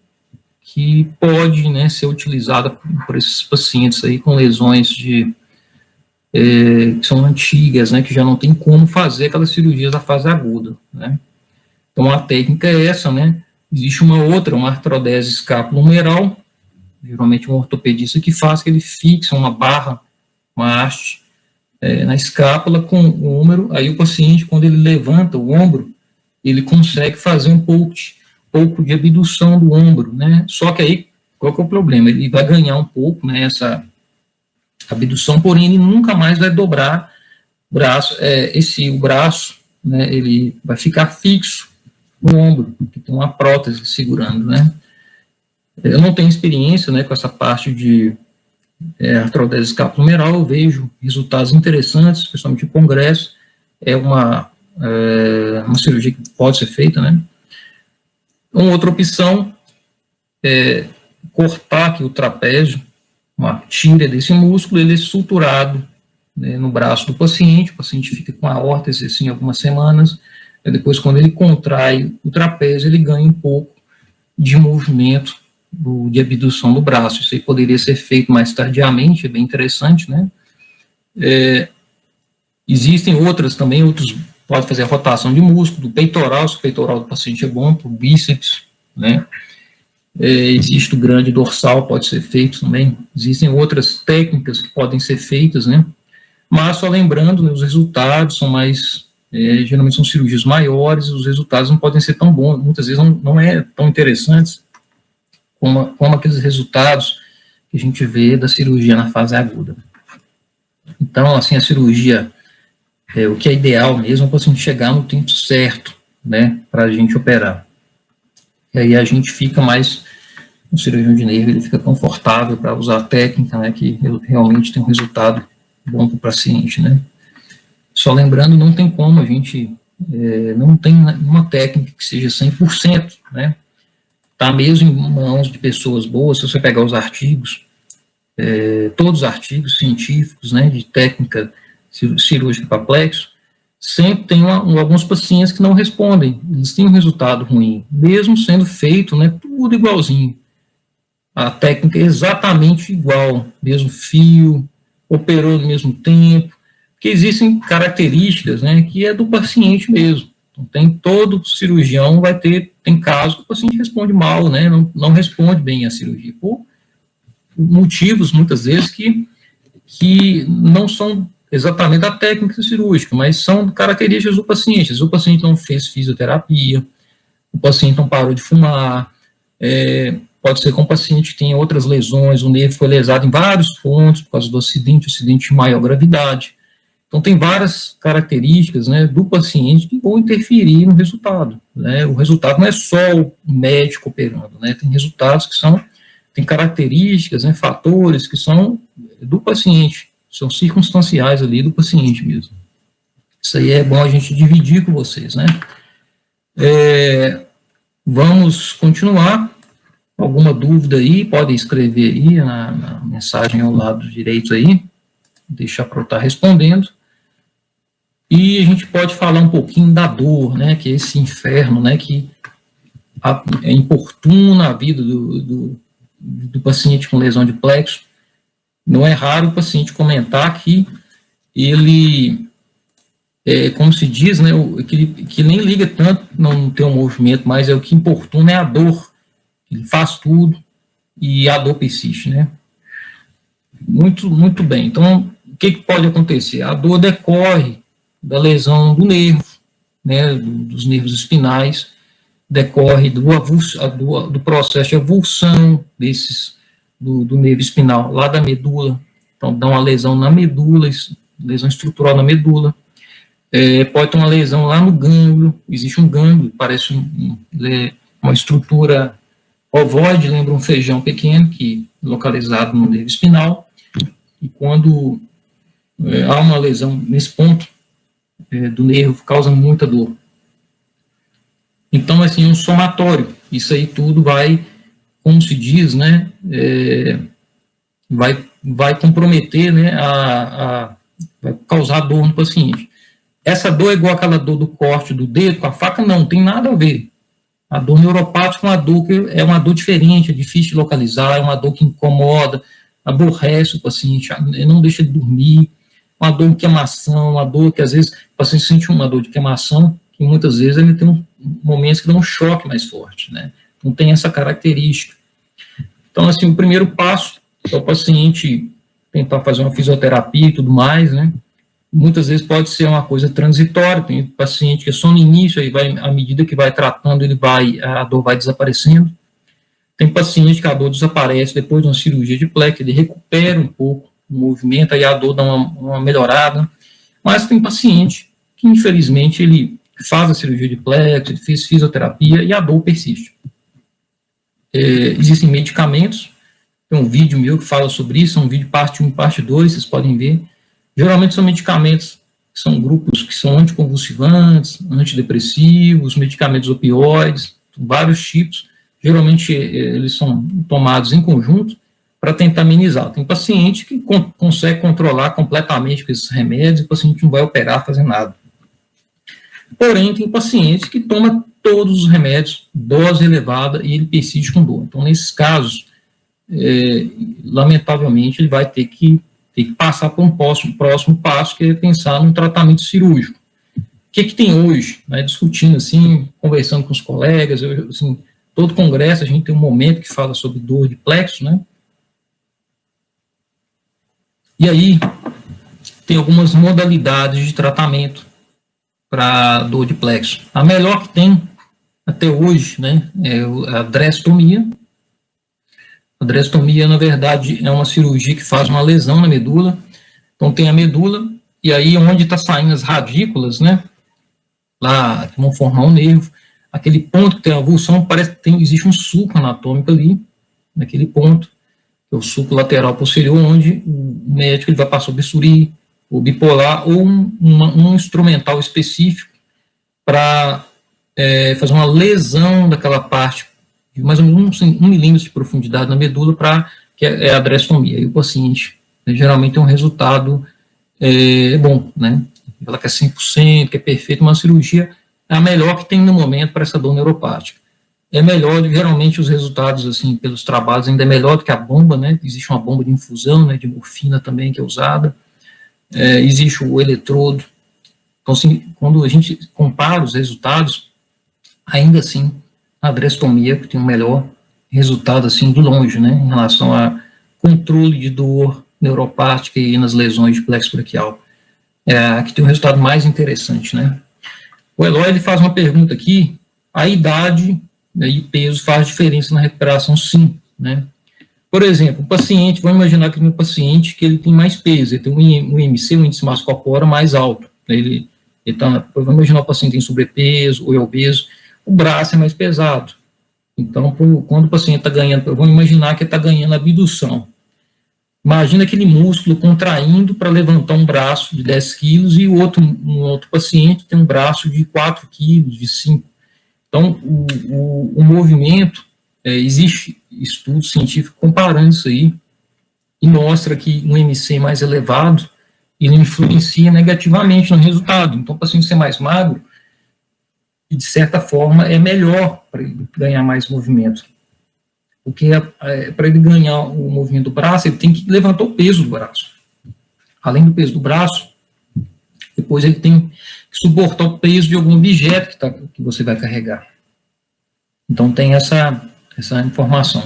pode, né, ser utilizada por esses pacientes aí com lesões que são antigas, né, que já não tem como fazer aquelas cirurgias da fase aguda, né. Então, a técnica é essa, né. Existe uma artrodese escápulo-humeral, geralmente um ortopedista que faz, que ele fixa uma barra, uma haste, na escápula com o húmero, aí o paciente, quando ele levanta o ombro, ele consegue fazer um pouco de abdução do ombro, né? Só que aí, qual que é o problema? Ele vai ganhar um pouco, né, essa abdução, porém ele nunca mais vai dobrar o braço, o braço, né, ele vai ficar fixo no ombro, porque tem uma prótese segurando, né? Eu não tenho experiência, né, com essa parte de artrodese escápulo-humeral, eu vejo resultados interessantes, especialmente em congresso, é uma cirurgia que pode ser feita, né? Uma outra opção é cortar aqui o trapézio, uma tira desse músculo, ele é suturado, né, no braço do paciente, o paciente fica com a órtese assim algumas semanas, depois quando ele contrai o trapézio, ele ganha um pouco de movimento de abdução do braço. Isso aí poderia ser feito mais tardiamente, é bem interessante, né? Existem outros, pode fazer a rotação de músculo, do peitoral, se o peitoral do paciente é bom, para o bíceps, né? Existe o grande dorsal, pode ser feito também. Existem outras técnicas que podem ser feitas, né? Mas só lembrando, né, os resultados são mais geralmente são cirurgias maiores, os resultados não podem ser tão bons, muitas vezes não é tão interessantes como aqueles resultados que a gente vê da cirurgia na fase aguda. Então, assim, a cirurgia, o que é ideal mesmo é o paciente chegar no tempo certo, né, para a gente operar. E aí a gente fica mais, o cirurgião de nervo, ele fica confortável para usar a técnica, né, que realmente tem um resultado bom para o paciente, né. Só lembrando, não tem como a gente, não tem uma técnica que seja 100%, né, tá mesmo em mãos de pessoas boas. Se você pegar os artigos, todos os artigos científicos, né, de técnica cirúrgica para plexo, sempre tem alguns pacientes que não respondem, eles têm um resultado ruim, mesmo sendo feito, né, tudo igualzinho, a técnica é exatamente igual, mesmo fio, operou no mesmo tempo, porque existem características, né, que é do paciente mesmo. Então, todo cirurgião tem casos que o paciente responde mal, né, não responde bem à cirurgia, por motivos, muitas vezes, que não são exatamente da técnica cirúrgica, mas são características do paciente. O paciente não fez fisioterapia, o paciente não parou de fumar, pode ser que um paciente tenha outras lesões, o nervo foi lesado em vários pontos por causa do acidente de maior gravidade. Então, tem várias características, né, do paciente que vão interferir no resultado, né. O resultado não é só o médico operando, né, tem resultados que tem características, né, fatores que são do paciente, são circunstanciais ali do paciente mesmo. Isso aí é bom a gente dividir com vocês, né. Vamos continuar. Alguma dúvida aí, podem escrever aí na mensagem ao lado direito aí, deixar para eu estar respondendo. E a gente pode falar um pouquinho da dor, né, que é esse inferno, né, que importuna a vida do paciente com lesão de plexo. Não é raro o paciente comentar que ele, como se diz, né, que nem liga tanto não ter um movimento, mas o que importuna é a dor. Ele faz tudo e a dor persiste, né? Muito, muito bem. Então, o que pode acontecer? A dor decorre da lesão do nervo, né, dos nervos espinais, decorre do processo de avulsão do nervo espinal lá da medula. Então, dá uma lesão na medula, lesão estrutural na medula. Pode ter uma lesão lá no gânglio, existe um gânglio, parece uma estrutura ovoide, lembra um feijão pequeno, localizado no nervo espinal, e quando há uma lesão nesse ponto do nervo, causa muita dor. Então, assim, um somatório, isso aí tudo vai, como se diz, né, vai comprometer, né, vai causar dor no paciente. Essa dor é igual àquela dor do corte do dedo com a faca? Não, tem nada a ver. A dor neuropática é uma dor diferente, é difícil de localizar, é uma dor que incomoda, aborrece o paciente, não deixa de dormir, uma dor de queimação, uma dor que às vezes o paciente sente uma dor de queimação, que muitas vezes ele tem momentos que dá um choque mais forte, né? Não tem essa característica. Então, assim, o primeiro passo é o paciente tentar fazer uma fisioterapia e tudo mais, né? Muitas vezes pode ser uma coisa transitória, tem paciente que é só no início, aí à medida que vai tratando, a dor vai desaparecendo. Tem paciente que a dor desaparece depois de uma cirurgia de plexo, ele recupera um pouco o movimento, aí a dor dá uma melhorada. Mas tem paciente que, infelizmente, ele faz a cirurgia de plexo, ele fez fisioterapia e a dor persiste. Existem medicamentos, tem um vídeo meu que fala sobre isso, um vídeo parte 1 e parte 2, vocês podem ver. Geralmente são medicamentos, são grupos que são anticonvulsivantes, antidepressivos, medicamentos opioides, vários tipos. Geralmente eles são tomados em conjunto para tentar amenizar. Tem paciente que consegue controlar completamente com esses remédios, e o paciente não vai operar, fazer nada. Porém, tem paciente que toma todos os remédios, dose elevada, e ele persiste com dor. Então, nesses casos, lamentavelmente, ele vai ter que passar por um próximo passo, que é pensar num tratamento cirúrgico. O que tem hoje? Né, discutindo, assim, conversando com os colegas, assim, todo congresso a gente tem um momento que fala sobre dor de plexo, né? E aí, tem algumas modalidades de tratamento para dor de plexo. A melhor que tem até hoje, né, é a drestomia. A drestomia, na verdade, é uma cirurgia que faz uma lesão na medula. Então, tem a medula, e aí onde está saindo as radículas, né, lá que vão formar um nervo, aquele ponto que tem a avulsão, parece que existe um sulco anatômico ali, naquele ponto, que é o sulco lateral posterior, onde o médico ele vai passar o bisturi, o bipolar, ou um instrumental específico para fazer uma lesão daquela parte de mais ou menos 1 milímetro de profundidade na medula, que é a drestomia. E o paciente, né, geralmente tem um resultado bom, né? Ela que é 100%, que é perfeito, uma cirurgia é a melhor que tem no momento para essa dor neuropática. É melhor, geralmente, os resultados, assim, pelos trabalhos, ainda é melhor do que a bomba, né? Existe uma bomba de infusão, né, de morfina também, que é usada. Existe o eletrodo. Então, assim, quando a gente compara os resultados, ainda assim, a drestomia tem um melhor resultado, assim, de longe, né, em relação a controle de dor neuropática e nas lesões de plexo braquial. Que tem um resultado mais interessante, né. O Eloy, ele faz uma pergunta aqui: a idade, né, e peso faz diferença na recuperação? Sim, né. Por exemplo, o paciente, vamos imaginar que tem um paciente que ele tem mais peso, ele tem um IMC, um índice de massa corpórea mais alto, né, vamos imaginar que o paciente tem sobrepeso ou é obeso, o braço é mais pesado. Então, quando o paciente está ganhando, vamos imaginar que ele está ganhando abdução. Imagina aquele músculo contraindo para levantar um braço de 10 quilos e um outro paciente tem um braço de 4 quilos, de 5. Então, o movimento, existe estudo científico comparando isso aí e mostra que um MC mais elevado, ele influencia negativamente no resultado. Então, o paciente ser mais magro, e de certa forma, é melhor para ele ganhar mais movimento. Porque para ele ganhar o movimento do braço, ele tem que levantar o peso do braço. Além do peso do braço, depois ele tem que suportar o peso de algum objeto que você vai carregar. Então tem essa informação.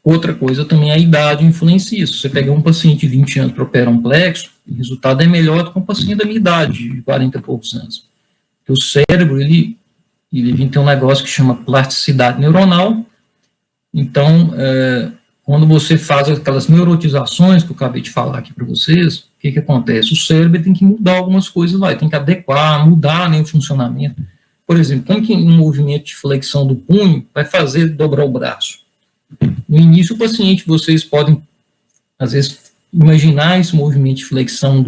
Outra coisa também, a idade influencia isso. Se você pegar um paciente de 20 anos para operar um plexo, o resultado é melhor do que um paciente da minha idade, de 40 e poucos anos. Porque o cérebro, ele tem um negócio que chama plasticidade neuronal. Então, quando você faz aquelas neurotizações que eu acabei de falar aqui para vocês, o que acontece? O cérebro tem que mudar algumas coisas lá, ele tem que adequar, mudar, né, o funcionamento. Por exemplo, como que um movimento de flexão do punho vai fazer dobrar o braço? No início, o paciente, vocês podem, às vezes, imaginar esse movimento de flexão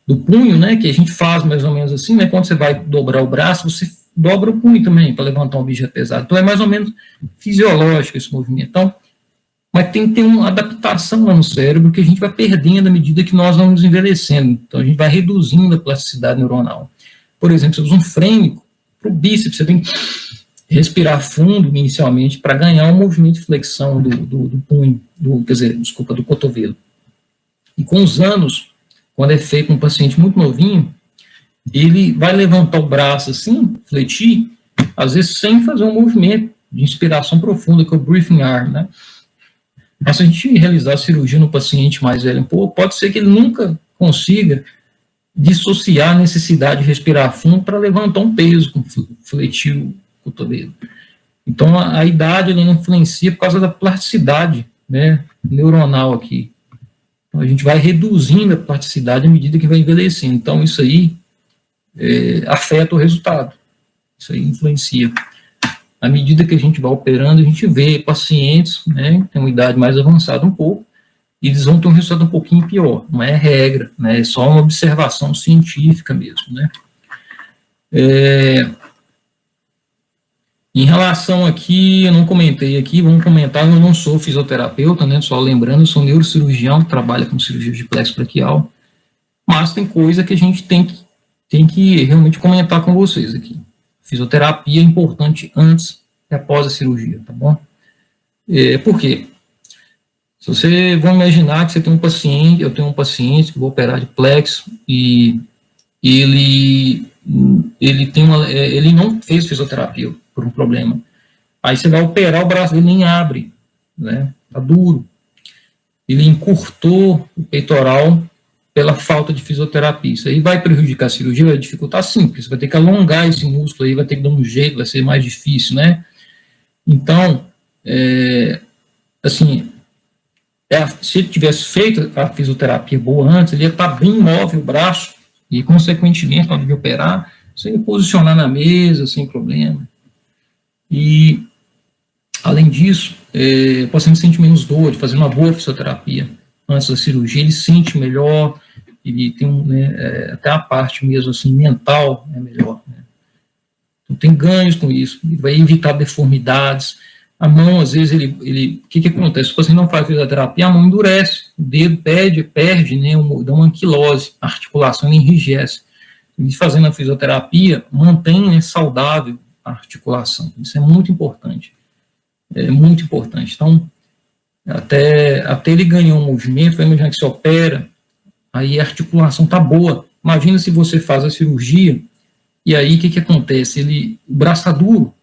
do punho, né, que a gente faz mais ou menos assim, né, quando você vai dobrar o braço, você dobra o punho também para levantar um objeto pesado. Então, é mais ou menos fisiológico esse movimento. Então, mas tem que ter uma adaptação lá no cérebro que a gente vai perdendo à medida que nós vamos envelhecendo. Então, a gente vai reduzindo a plasticidade neuronal. Por exemplo, você usa um frênico para o bíceps, você tem que respirar fundo inicialmente para ganhar um movimento de flexão do punho, do cotovelo. E com os anos, quando é feito um paciente muito novinho, ele vai levantar o braço assim, fletir, às vezes sem fazer um movimento de inspiração profunda, que é o breathing arm, né? Mas se a gente realizar a cirurgia no paciente mais velho um pouco, pode ser que ele nunca consiga dissociar a necessidade de respirar fundo para levantar um peso, com fletir o cotovelo. Então, a idade não influencia por causa da plasticidade, né, neuronal aqui. Então, a gente vai reduzindo a plasticidade à medida que vai envelhecendo. Então, isso aí afeta o resultado. Isso aí influencia. À medida que a gente vai operando, a gente vê pacientes, né, que têm uma idade mais avançada um pouco, e eles vão ter um resultado um pouquinho pior. Não é regra, né, é só uma observação científica mesmo, né. Em relação aqui, eu não comentei aqui, vamos comentar, eu não sou fisioterapeuta, né, só lembrando, eu sou neurocirurgião, que trabalha com cirurgia de plexo braquial, mas tem coisa que a gente tem que realmente comentar com vocês aqui. Fisioterapia é importante antes e após a cirurgia, tá bom? Por quê? Se você vai imaginar que você tem um paciente, eu tenho um paciente que vou operar de plexo e ele não fez fisioterapia por um problema. Aí você vai operar, o braço dele nem abre, né? Tá duro. Ele encurtou o peitoral pela falta de fisioterapia. Isso aí vai prejudicar a cirurgia, vai dificultar sim, porque você vai ter que alongar esse músculo aí, vai ter que dar um jeito, vai ser mais difícil, né? Então, assim, se ele tivesse feito a fisioterapia boa antes, ele ia estar bem móvel o braço, e, consequentemente, na hora de operar, você ia posicionar na mesa, sem problema. E, além disso, o paciente sente menos dor, fazendo uma boa fisioterapia antes da cirurgia, ele sente melhor, ele tem até a parte mesmo assim, mental é melhor. Né? Então, tem ganhos com isso, ele vai evitar deformidades. A mão, às vezes, o que acontece? Se o paciente não faz fisioterapia, a mão endurece, o dedo perde, né, dá uma anquilose, a articulação enrijece. E fazendo a fisioterapia, mantém, né, saudável a articulação. Isso é muito importante. É muito importante. Então, até ele ganhar um movimento, vai imaginar que se opera, aí a articulação está boa. Imagina se você faz a cirurgia, e aí o que acontece? O braço está duro,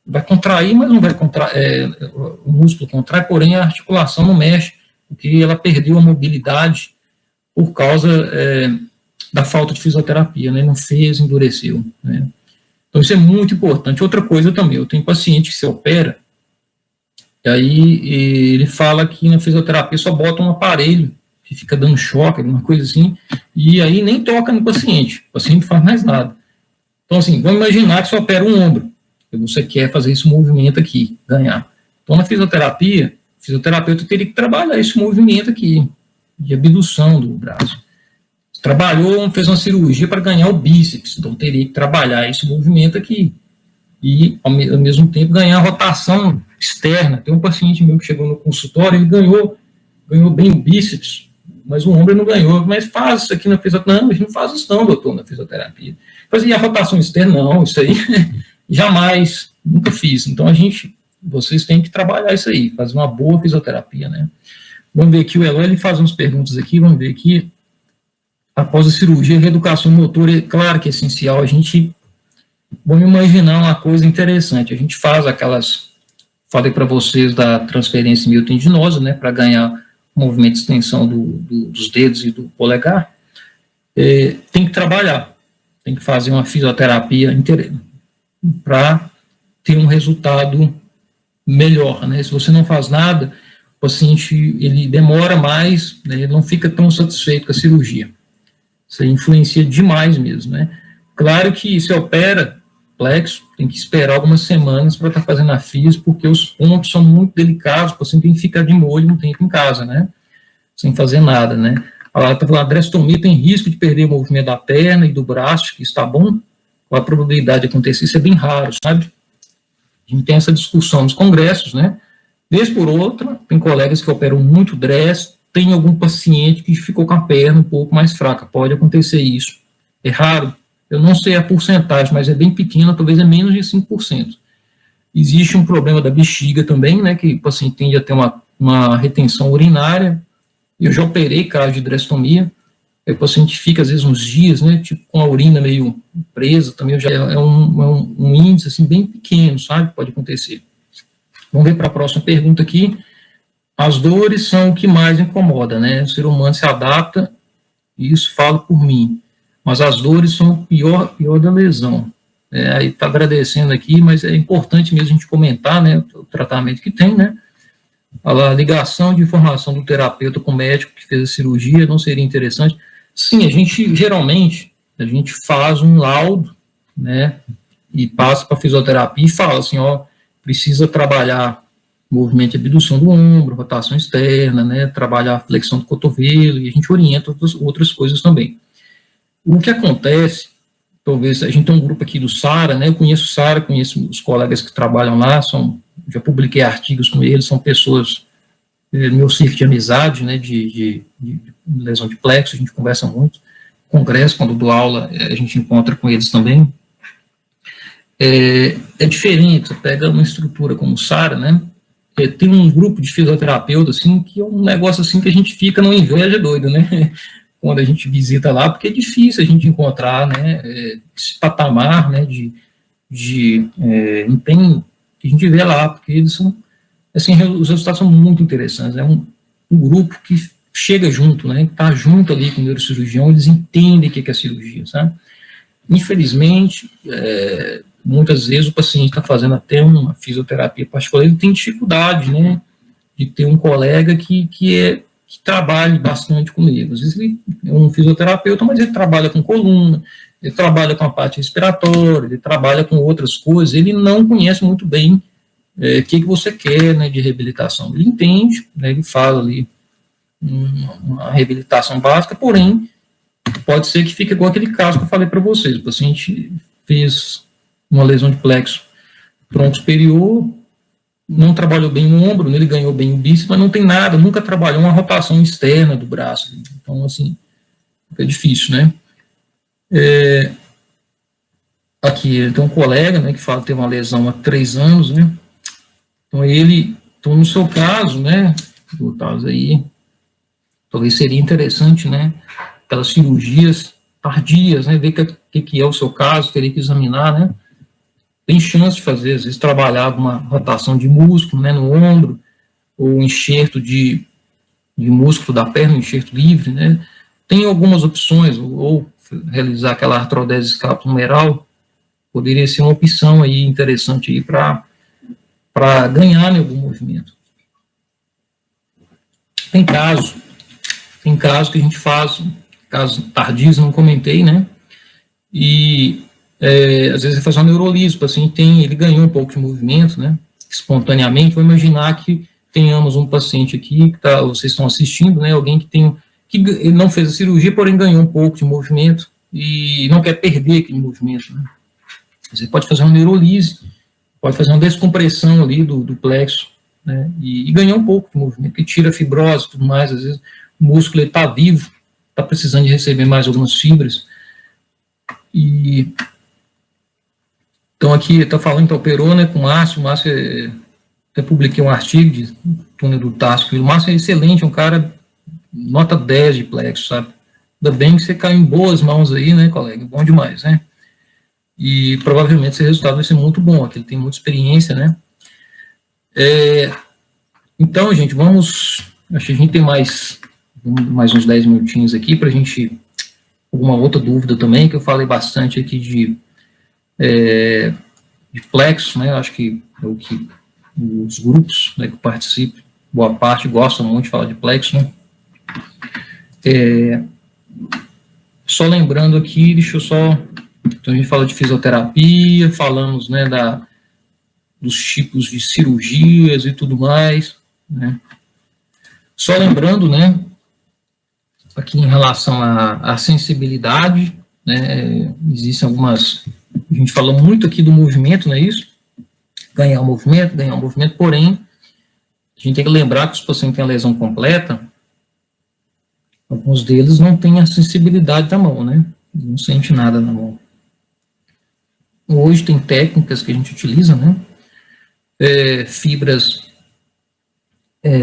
vai contrair, mas não vai contrair, o músculo contrai, porém a articulação não mexe, porque ela perdeu a mobilidade por causa da falta de fisioterapia, né? Não fez, endureceu. Né? Então isso é muito importante. Outra coisa também, eu tenho paciente que se opera, e aí ele fala que na fisioterapia só bota um aparelho, que fica dando choque, alguma coisa assim, e aí nem toca no paciente, o paciente não faz mais nada. Então assim, vamos imaginar que você opera um ombro, e você quer fazer esse movimento aqui, ganhar. Então na fisioterapia, o fisioterapeuta teria que trabalhar esse movimento aqui, de abdução do braço. Trabalhou, fez uma cirurgia para ganhar o bíceps, então teria que trabalhar esse movimento aqui. E, ao mesmo tempo, ganhar a rotação externa. Tem um paciente meu que chegou no consultório, ele ganhou bem o bíceps, mas o ombro não ganhou. Mas faz isso aqui na fisioterapia. Não, a gente não faz isso não, doutor, na fisioterapia. Fazia a rotação externa? Não, isso aí jamais, nunca fiz. Então, vocês têm que trabalhar isso aí, fazer uma boa fisioterapia, né? Vamos ver aqui, o Eloy, ele faz umas perguntas aqui, vamos ver aqui. Após a cirurgia, a reeducação motora, é claro que é essencial, vamos imaginar uma coisa interessante, a gente faz falei para vocês da transferência miotendinosa, né, para ganhar movimento de extensão dos dedos e do polegar, tem que trabalhar, tem que fazer uma fisioterapia para ter um resultado melhor, né, se você não faz nada, o paciente, ele demora mais, né, ele não fica tão satisfeito com a cirurgia. Isso aí influencia demais mesmo, né? Claro que se opera plexo, tem que esperar algumas semanas para estar fazendo a física, porque os pontos são muito delicados, o paciente tem que ficar de molho um tempo em casa, né? Sem fazer nada, né? A drestomia tem risco de perder o movimento da perna e do braço, que está bom, a probabilidade de acontecer isso é bem raro, sabe? A gente tem essa discussão nos congressos, né? Vez por outra, tem colegas que operam muito DRES, tem algum paciente que ficou com a perna um pouco mais fraca, pode acontecer isso. É raro, eu não sei a porcentagem, mas é bem pequena, talvez é menos de 5%. Existe um problema da bexiga também, né, que o paciente tende a ter uma retenção urinária. Eu já operei caso de drestomia, aí o paciente fica às vezes uns dias, né, tipo com a urina meio presa, também já é um índice assim bem pequeno, sabe, pode acontecer. Vamos ver para a próxima pergunta aqui. As dores são o que mais incomoda, né? O ser humano se adapta, e isso falo por mim. Mas as dores são o pior da lesão. Aí está agradecendo aqui, mas é importante mesmo a gente comentar, né? O tratamento que tem, né? A ligação de informação do terapeuta com o médico que fez a cirurgia não seria interessante? Sim, geralmente, a gente faz um laudo, né? E passa para a fisioterapia e fala assim, ó, precisa trabalhar movimento de abdução do ombro, rotação externa, né, trabalhar a flexão do cotovelo, e a gente orienta outras coisas também. O que acontece, talvez, a gente tem um grupo aqui do SARA, né, eu conheço o SARA, conheço os colegas que trabalham lá, já publiquei artigos com eles, são pessoas, meu círculo de amizade, né, de lesão de plexo, a gente conversa muito, congresso, quando dou aula, a gente encontra com eles também. É diferente, você pega uma estrutura como o SARA, né, tem um grupo de fisioterapeutas, assim, que é um negócio, assim, que a gente fica numa inveja doida, né, quando a gente visita lá, porque é difícil a gente encontrar, né, esse patamar, né, de empenho que a gente vê lá, porque eles são, assim, os resultados são muito interessantes, é um grupo que chega junto, né, está junto ali com o neurocirurgião, eles entendem o que é cirurgia, sabe? Infelizmente, muitas vezes o paciente está fazendo até uma fisioterapia particular, ele tem dificuldade, né, de ter um colega que trabalhe bastante com ele. Às vezes ele é um fisioterapeuta, mas ele trabalha com coluna, ele trabalha com a parte respiratória, ele trabalha com outras coisas, ele não conhece muito bem o que você quer, né, de reabilitação. Ele entende, né, ele fala ali uma reabilitação básica, porém, pode ser que fique igual aquele caso que eu falei para vocês. O paciente fez uma lesão de plexo tronco superior, não trabalhou bem o ombro, ele ganhou bem o bíceps, mas não tem nada, nunca trabalhou uma rotação externa do braço. Então, assim, é difícil, né? Aqui, tem um colega, né, que fala que teve uma lesão há 3 anos, né? Então, no seu caso, né, aí, talvez seria interessante, né, aquelas cirurgias tardias, né, ver o que é o seu caso, teria que examinar, né, tem chance de fazer, às vezes, trabalhar uma rotação de músculo, né, no ombro, ou enxerto de músculo da perna, enxerto livre, né, tem algumas opções, ou realizar aquela artrodese escapulohumeral, poderia ser uma opção aí interessante aí para ganhar em algum movimento. Tem casos que a gente faz, casos tardios, não comentei, né, e às vezes faz uma neurolise, o paciente ele ganhou um pouco de movimento, né, espontaneamente. Vou imaginar que tenhamos um paciente aqui, que vocês estão assistindo, né, alguém que ele não fez a cirurgia, porém ganhou um pouco de movimento e não quer perder aquele movimento, né. Você pode fazer uma neurolise, pode fazer uma descompressão ali do plexo, né, e ganhar um pouco de movimento, que tira a fibrose e tudo mais. Às vezes o músculo está vivo, está precisando de receber mais algumas fibras. Então aqui está falando que operou, né, com o Márcio. Até publiquei um artigo de túnel do Tássico, e o Márcio é excelente, é um cara nota 10 de plexo, sabe? Ainda bem que você caiu em boas mãos aí, né, colega? Bom demais, né? E provavelmente esse resultado vai ser muito bom, aqui ele tem muita experiência, né? Então, gente, acho que a gente tem mais uns 10 minutinhos aqui para a gente, alguma outra dúvida também, que eu falei bastante aqui de plexo, né? Acho que é o que os grupos, né, que participam, boa parte gostam muito de falar de plexo, né? Só lembrando aqui, então a gente fala de fisioterapia, falamos, né, dos tipos de cirurgias e tudo mais, né? Só lembrando, né, aqui em relação à sensibilidade, né, existem algumas, a gente falou muito aqui do movimento, não é isso? Ganhar o movimento, porém, a gente tem que lembrar que os pacientes têm a lesão completa, alguns deles não têm a sensibilidade da mão, né? Não sente nada na mão. Hoje tem técnicas que a gente utiliza, né? Fibras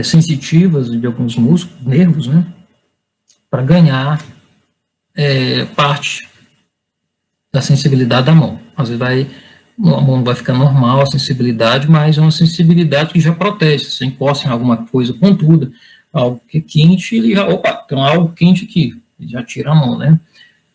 sensitivas de alguns músculos, nervos, né? Para ganhar parte da sensibilidade da mão. Às vezes a mão vai ficar normal, a sensibilidade, mas é uma sensibilidade que já protege. Se você encosta em alguma coisa pontuda, algo que é quente, ele já, tem algo quente aqui, ele já tira a mão, né?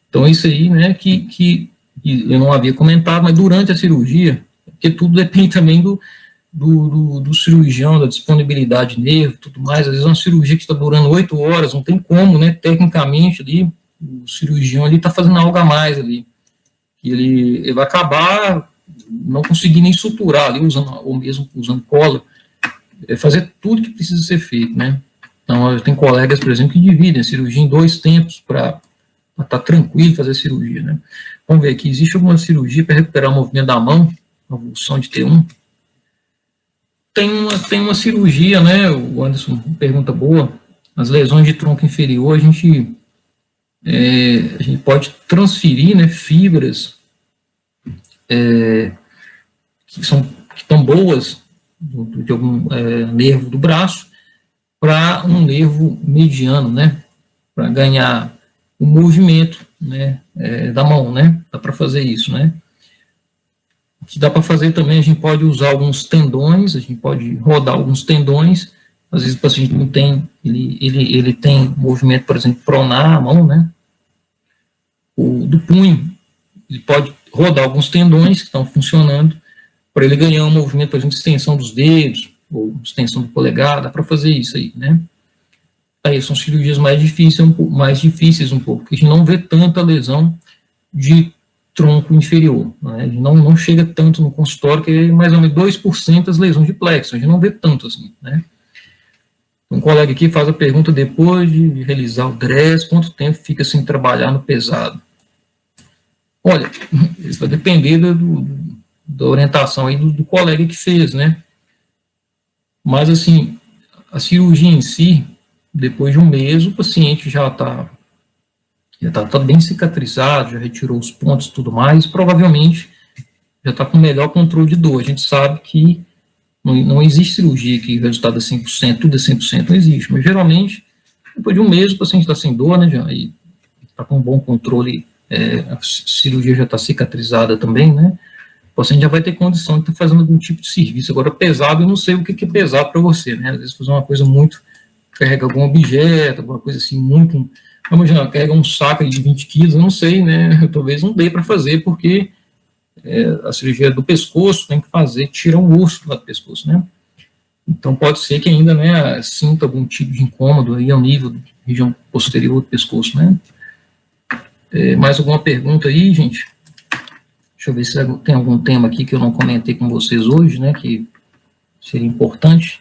Então isso aí, né, que eu não havia comentado, mas durante a cirurgia, porque tudo depende também do cirurgião, da disponibilidade de nervo, tudo mais. Às vezes uma cirurgia que está durando 8 horas, não tem como, né, tecnicamente ali, o cirurgião ali está fazendo algo a mais ali, que ele vai acabar não conseguindo nem suturar ali, ou mesmo usando cola, fazer tudo que precisa ser feito, né. Então, eu tenho colegas, por exemplo, que dividem a cirurgia em 2 tempos para estar tranquilo fazer a cirurgia, né. Vamos ver aqui, existe alguma cirurgia para recuperar o movimento da mão, a avulsão de T1? Tem uma cirurgia, né, o Anderson, pergunta boa, as lesões de tronco inferior, a gente pode transferir, né, fibras que estão boas de algum nervo do braço para um nervo mediano, né, para ganhar o movimento, né, da mão, né, dá para fazer isso, né. O que dá para fazer também, a gente pode usar alguns tendões, a gente pode rodar alguns tendões Às vezes o paciente não tem, ele tem movimento, por exemplo, pronar a mão, né? O do punho, ele pode rodar alguns tendões que estão funcionando para ele ganhar um movimento, por exemplo, de extensão dos dedos, ou extensão do polegar, dá para fazer isso aí, né? Aí são cirurgias mais difíceis um pouco, porque a gente não vê tanta lesão de tronco inferior, né? A gente não chega tanto no consultório, que é mais ou menos 2% das lesões de plexo, a gente não vê tanto assim, né? Um colega aqui faz a pergunta: depois de realizar o DRES, quanto tempo fica sem trabalhar no pesado? Olha, isso vai depender da orientação aí do colega que fez, né? Mas, assim, a cirurgia em si, depois de um mês, o paciente já está bem cicatrizado, já retirou os pontos e tudo mais, provavelmente já está com melhor controle de dor. A gente sabe que não existe cirurgia que o resultado é 100%, tudo é 100%, não existe. Mas, geralmente, depois de um mês, o paciente está sem dor, né, já, e está com um bom controle, a cirurgia já está cicatrizada também, né? O paciente já vai ter condição de estar fazendo algum tipo de serviço. Agora, pesado, eu não sei o que é pesado para você, né? Às vezes fazer uma coisa muito, carrega algum objeto, alguma coisa assim, muito, vamos imaginar, carrega um saco de 20 quilos, eu não sei, né? Talvez não dê para fazer, porque a cirurgia do pescoço tem que fazer, tira o osso do pescoço, né? Então, pode ser que ainda, né, sinta algum tipo de incômodo aí ao nível da região posterior do pescoço, né? Mais alguma pergunta aí, gente? Deixa eu ver se tem algum tema aqui que eu não comentei com vocês hoje, né, que seria importante.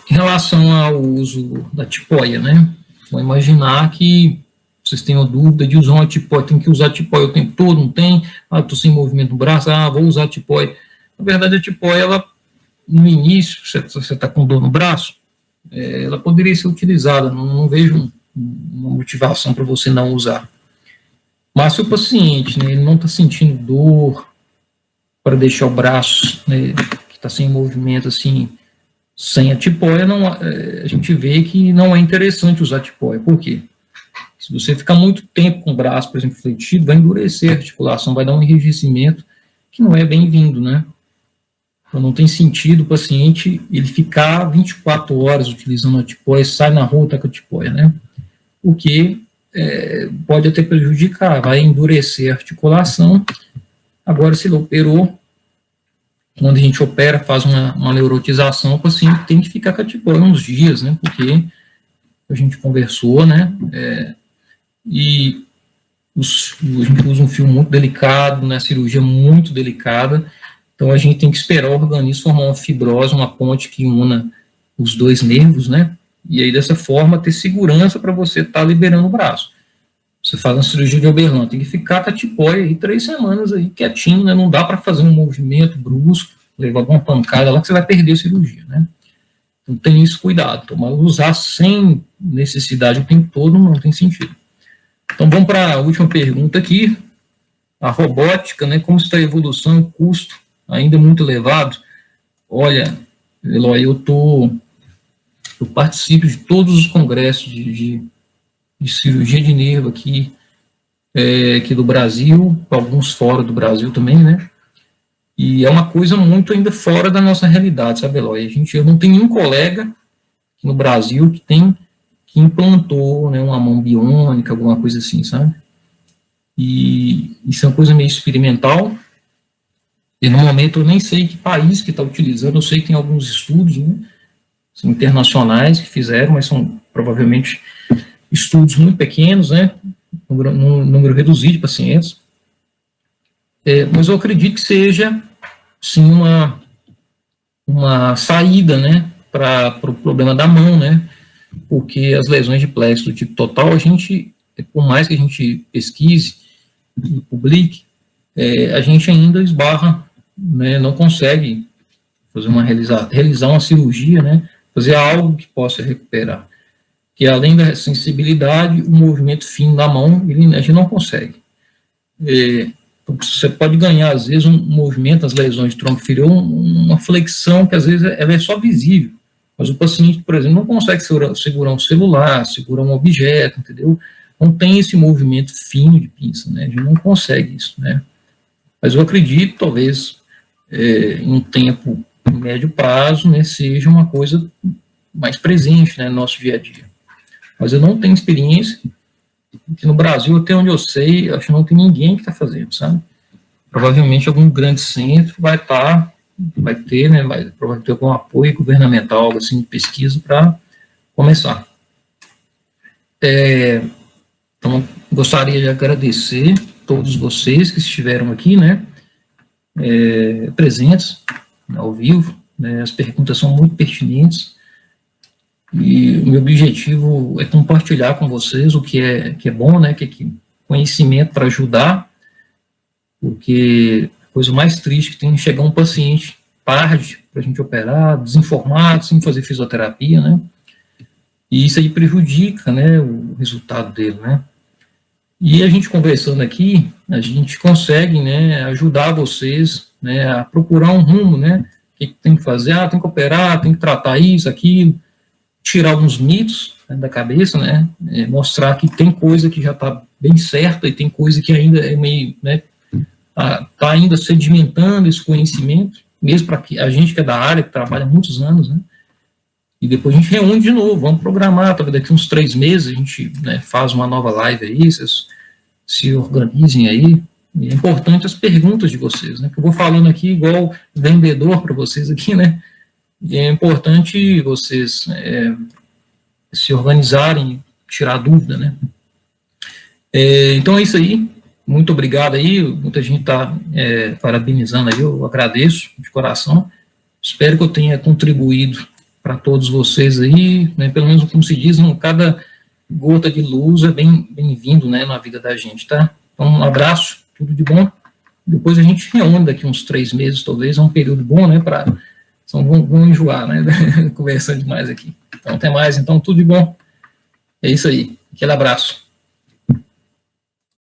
Em relação ao uso da tipóia, né, vou imaginar que vocês tenham dúvida de usar uma tipóia, tem que usar a tipóia o tempo todo, não tem? Ah, estou sem movimento no braço, vou usar a tipóia. Na verdade, a tipóia, ela, no início, você está com dor no braço, ela poderia ser utilizada, não vejo uma motivação para você não usar. Mas se o paciente, né, ele não está sentindo dor para deixar o braço, né, que está sem movimento, assim, sem a tipóia, a gente vê que não é interessante usar a tipóia. Por quê? Se você ficar muito tempo com o braço, por exemplo, fletido, vai endurecer a articulação, vai dar um enrijecimento que não é bem-vindo, né? Então, não tem sentido o paciente ele ficar 24 horas utilizando a tipóia, sai na rua, tá com a tipóia, né? O que pode até prejudicar, vai endurecer a articulação. Agora, se ele operou, quando a gente opera, faz uma neurotização, o paciente tem que ficar com a tipóia uns dias, né? Porque a gente conversou, né? E a gente usa um fio muito delicado, né? Cirurgia muito delicada. Então, a gente tem que esperar o organismo formar uma fibrose, uma ponte que una os dois nervos, né? E aí, dessa forma, ter segurança para você estar liberando o braço. Você faz uma cirurgia de Oberlin, tem que ficar com a tipóia aí 3 semanas aí, quietinho, né? Não dá para fazer um movimento brusco, levar alguma pancada lá que você vai perder a cirurgia, né? Então, tem isso, cuidado. Mas usar sem necessidade o tempo todo não tem sentido. Então, vamos para a última pergunta aqui. A robótica, né? Como está a evolução, o custo ainda muito elevado? Olha, Eloy, eu participo de todos os congressos de cirurgia de nervo aqui do Brasil, alguns fora do Brasil também, né? E é uma coisa muito ainda fora da nossa realidade, sabe, Eloy? Eu não tenho nenhum colega aqui no Brasil que implantou, né, uma mão biônica, alguma coisa assim, sabe? E isso é uma coisa meio experimental. E no momento eu nem sei que país que está utilizando, eu sei que tem alguns estudos, né, internacionais que fizeram, mas são provavelmente estudos muito pequenos, né, número reduzido de pacientes. Mas eu acredito que seja, sim, uma saída, né, para o problema da mão, né, porque as lesões de plexo do tipo total, por mais que a gente pesquise e publique, a gente ainda esbarra, né, não consegue realizar uma cirurgia, né, fazer algo que possa recuperar. Que além da sensibilidade, o movimento fino da mão, a gente não consegue. Você pode ganhar, às vezes, um movimento, as lesões de tronco inferior, uma flexão que, às vezes, ela é só visível. Mas o paciente, por exemplo, não consegue segurar um celular, segurar um objeto, entendeu? não tem esse movimento fino de pinça, né? A gente não consegue isso, né? Mas eu acredito, talvez, em um tempo médio prazo, né, seja uma coisa mais presente, né, no nosso dia a dia. Mas eu não tenho experiência, que no Brasil, até onde eu sei, acho que não tem ninguém que está fazendo, sabe? Provavelmente algum grande centro vai ter, né, vai ter algum apoio governamental, algo assim, de pesquisa para começar. Então, gostaria de agradecer todos vocês que estiveram aqui, né, presentes, ao vivo, né, as perguntas são muito pertinentes, e o meu objetivo é compartilhar com vocês o que é bom, né, que é conhecimento para ajudar, porque a coisa mais triste que tem é chegar um paciente tarde para a gente operar, desinformado, sem fazer fisioterapia, né, e isso aí prejudica, né, o resultado dele, né. E a gente conversando aqui, a gente consegue, né, ajudar vocês, né, a procurar um rumo, né, o que tem que fazer, tem que operar, tem que tratar isso, aquilo, tirar alguns mitos, né, da cabeça, né, mostrar que tem coisa que já está bem certa e tem coisa que ainda é meio, né, tá ainda sedimentando esse conhecimento, mesmo para a gente que é da área, que trabalha há muitos anos, né, e depois a gente reúne de novo, vamos programar, talvez daqui uns 3 meses a gente, né, faz uma nova live aí, vocês se organizem aí. E é importante as perguntas de vocês, né, que eu vou falando aqui igual vendedor para vocês aqui, né, e é importante vocês se organizarem, tirar dúvida, né. Então é isso aí, muito obrigado aí, muita gente está parabenizando aí, eu agradeço de coração, espero que eu tenha contribuído para todos vocês aí, né, pelo menos como se diz, cada gota de luz é bem-vindo, né, na vida da gente, tá? Então, um abraço, tudo de bom. Depois a gente reúne daqui uns 3 meses, talvez, é um período bom, né, senão vão enjoar, né, conversando demais aqui. Então, até mais, então, tudo de bom. É isso aí, aquele abraço.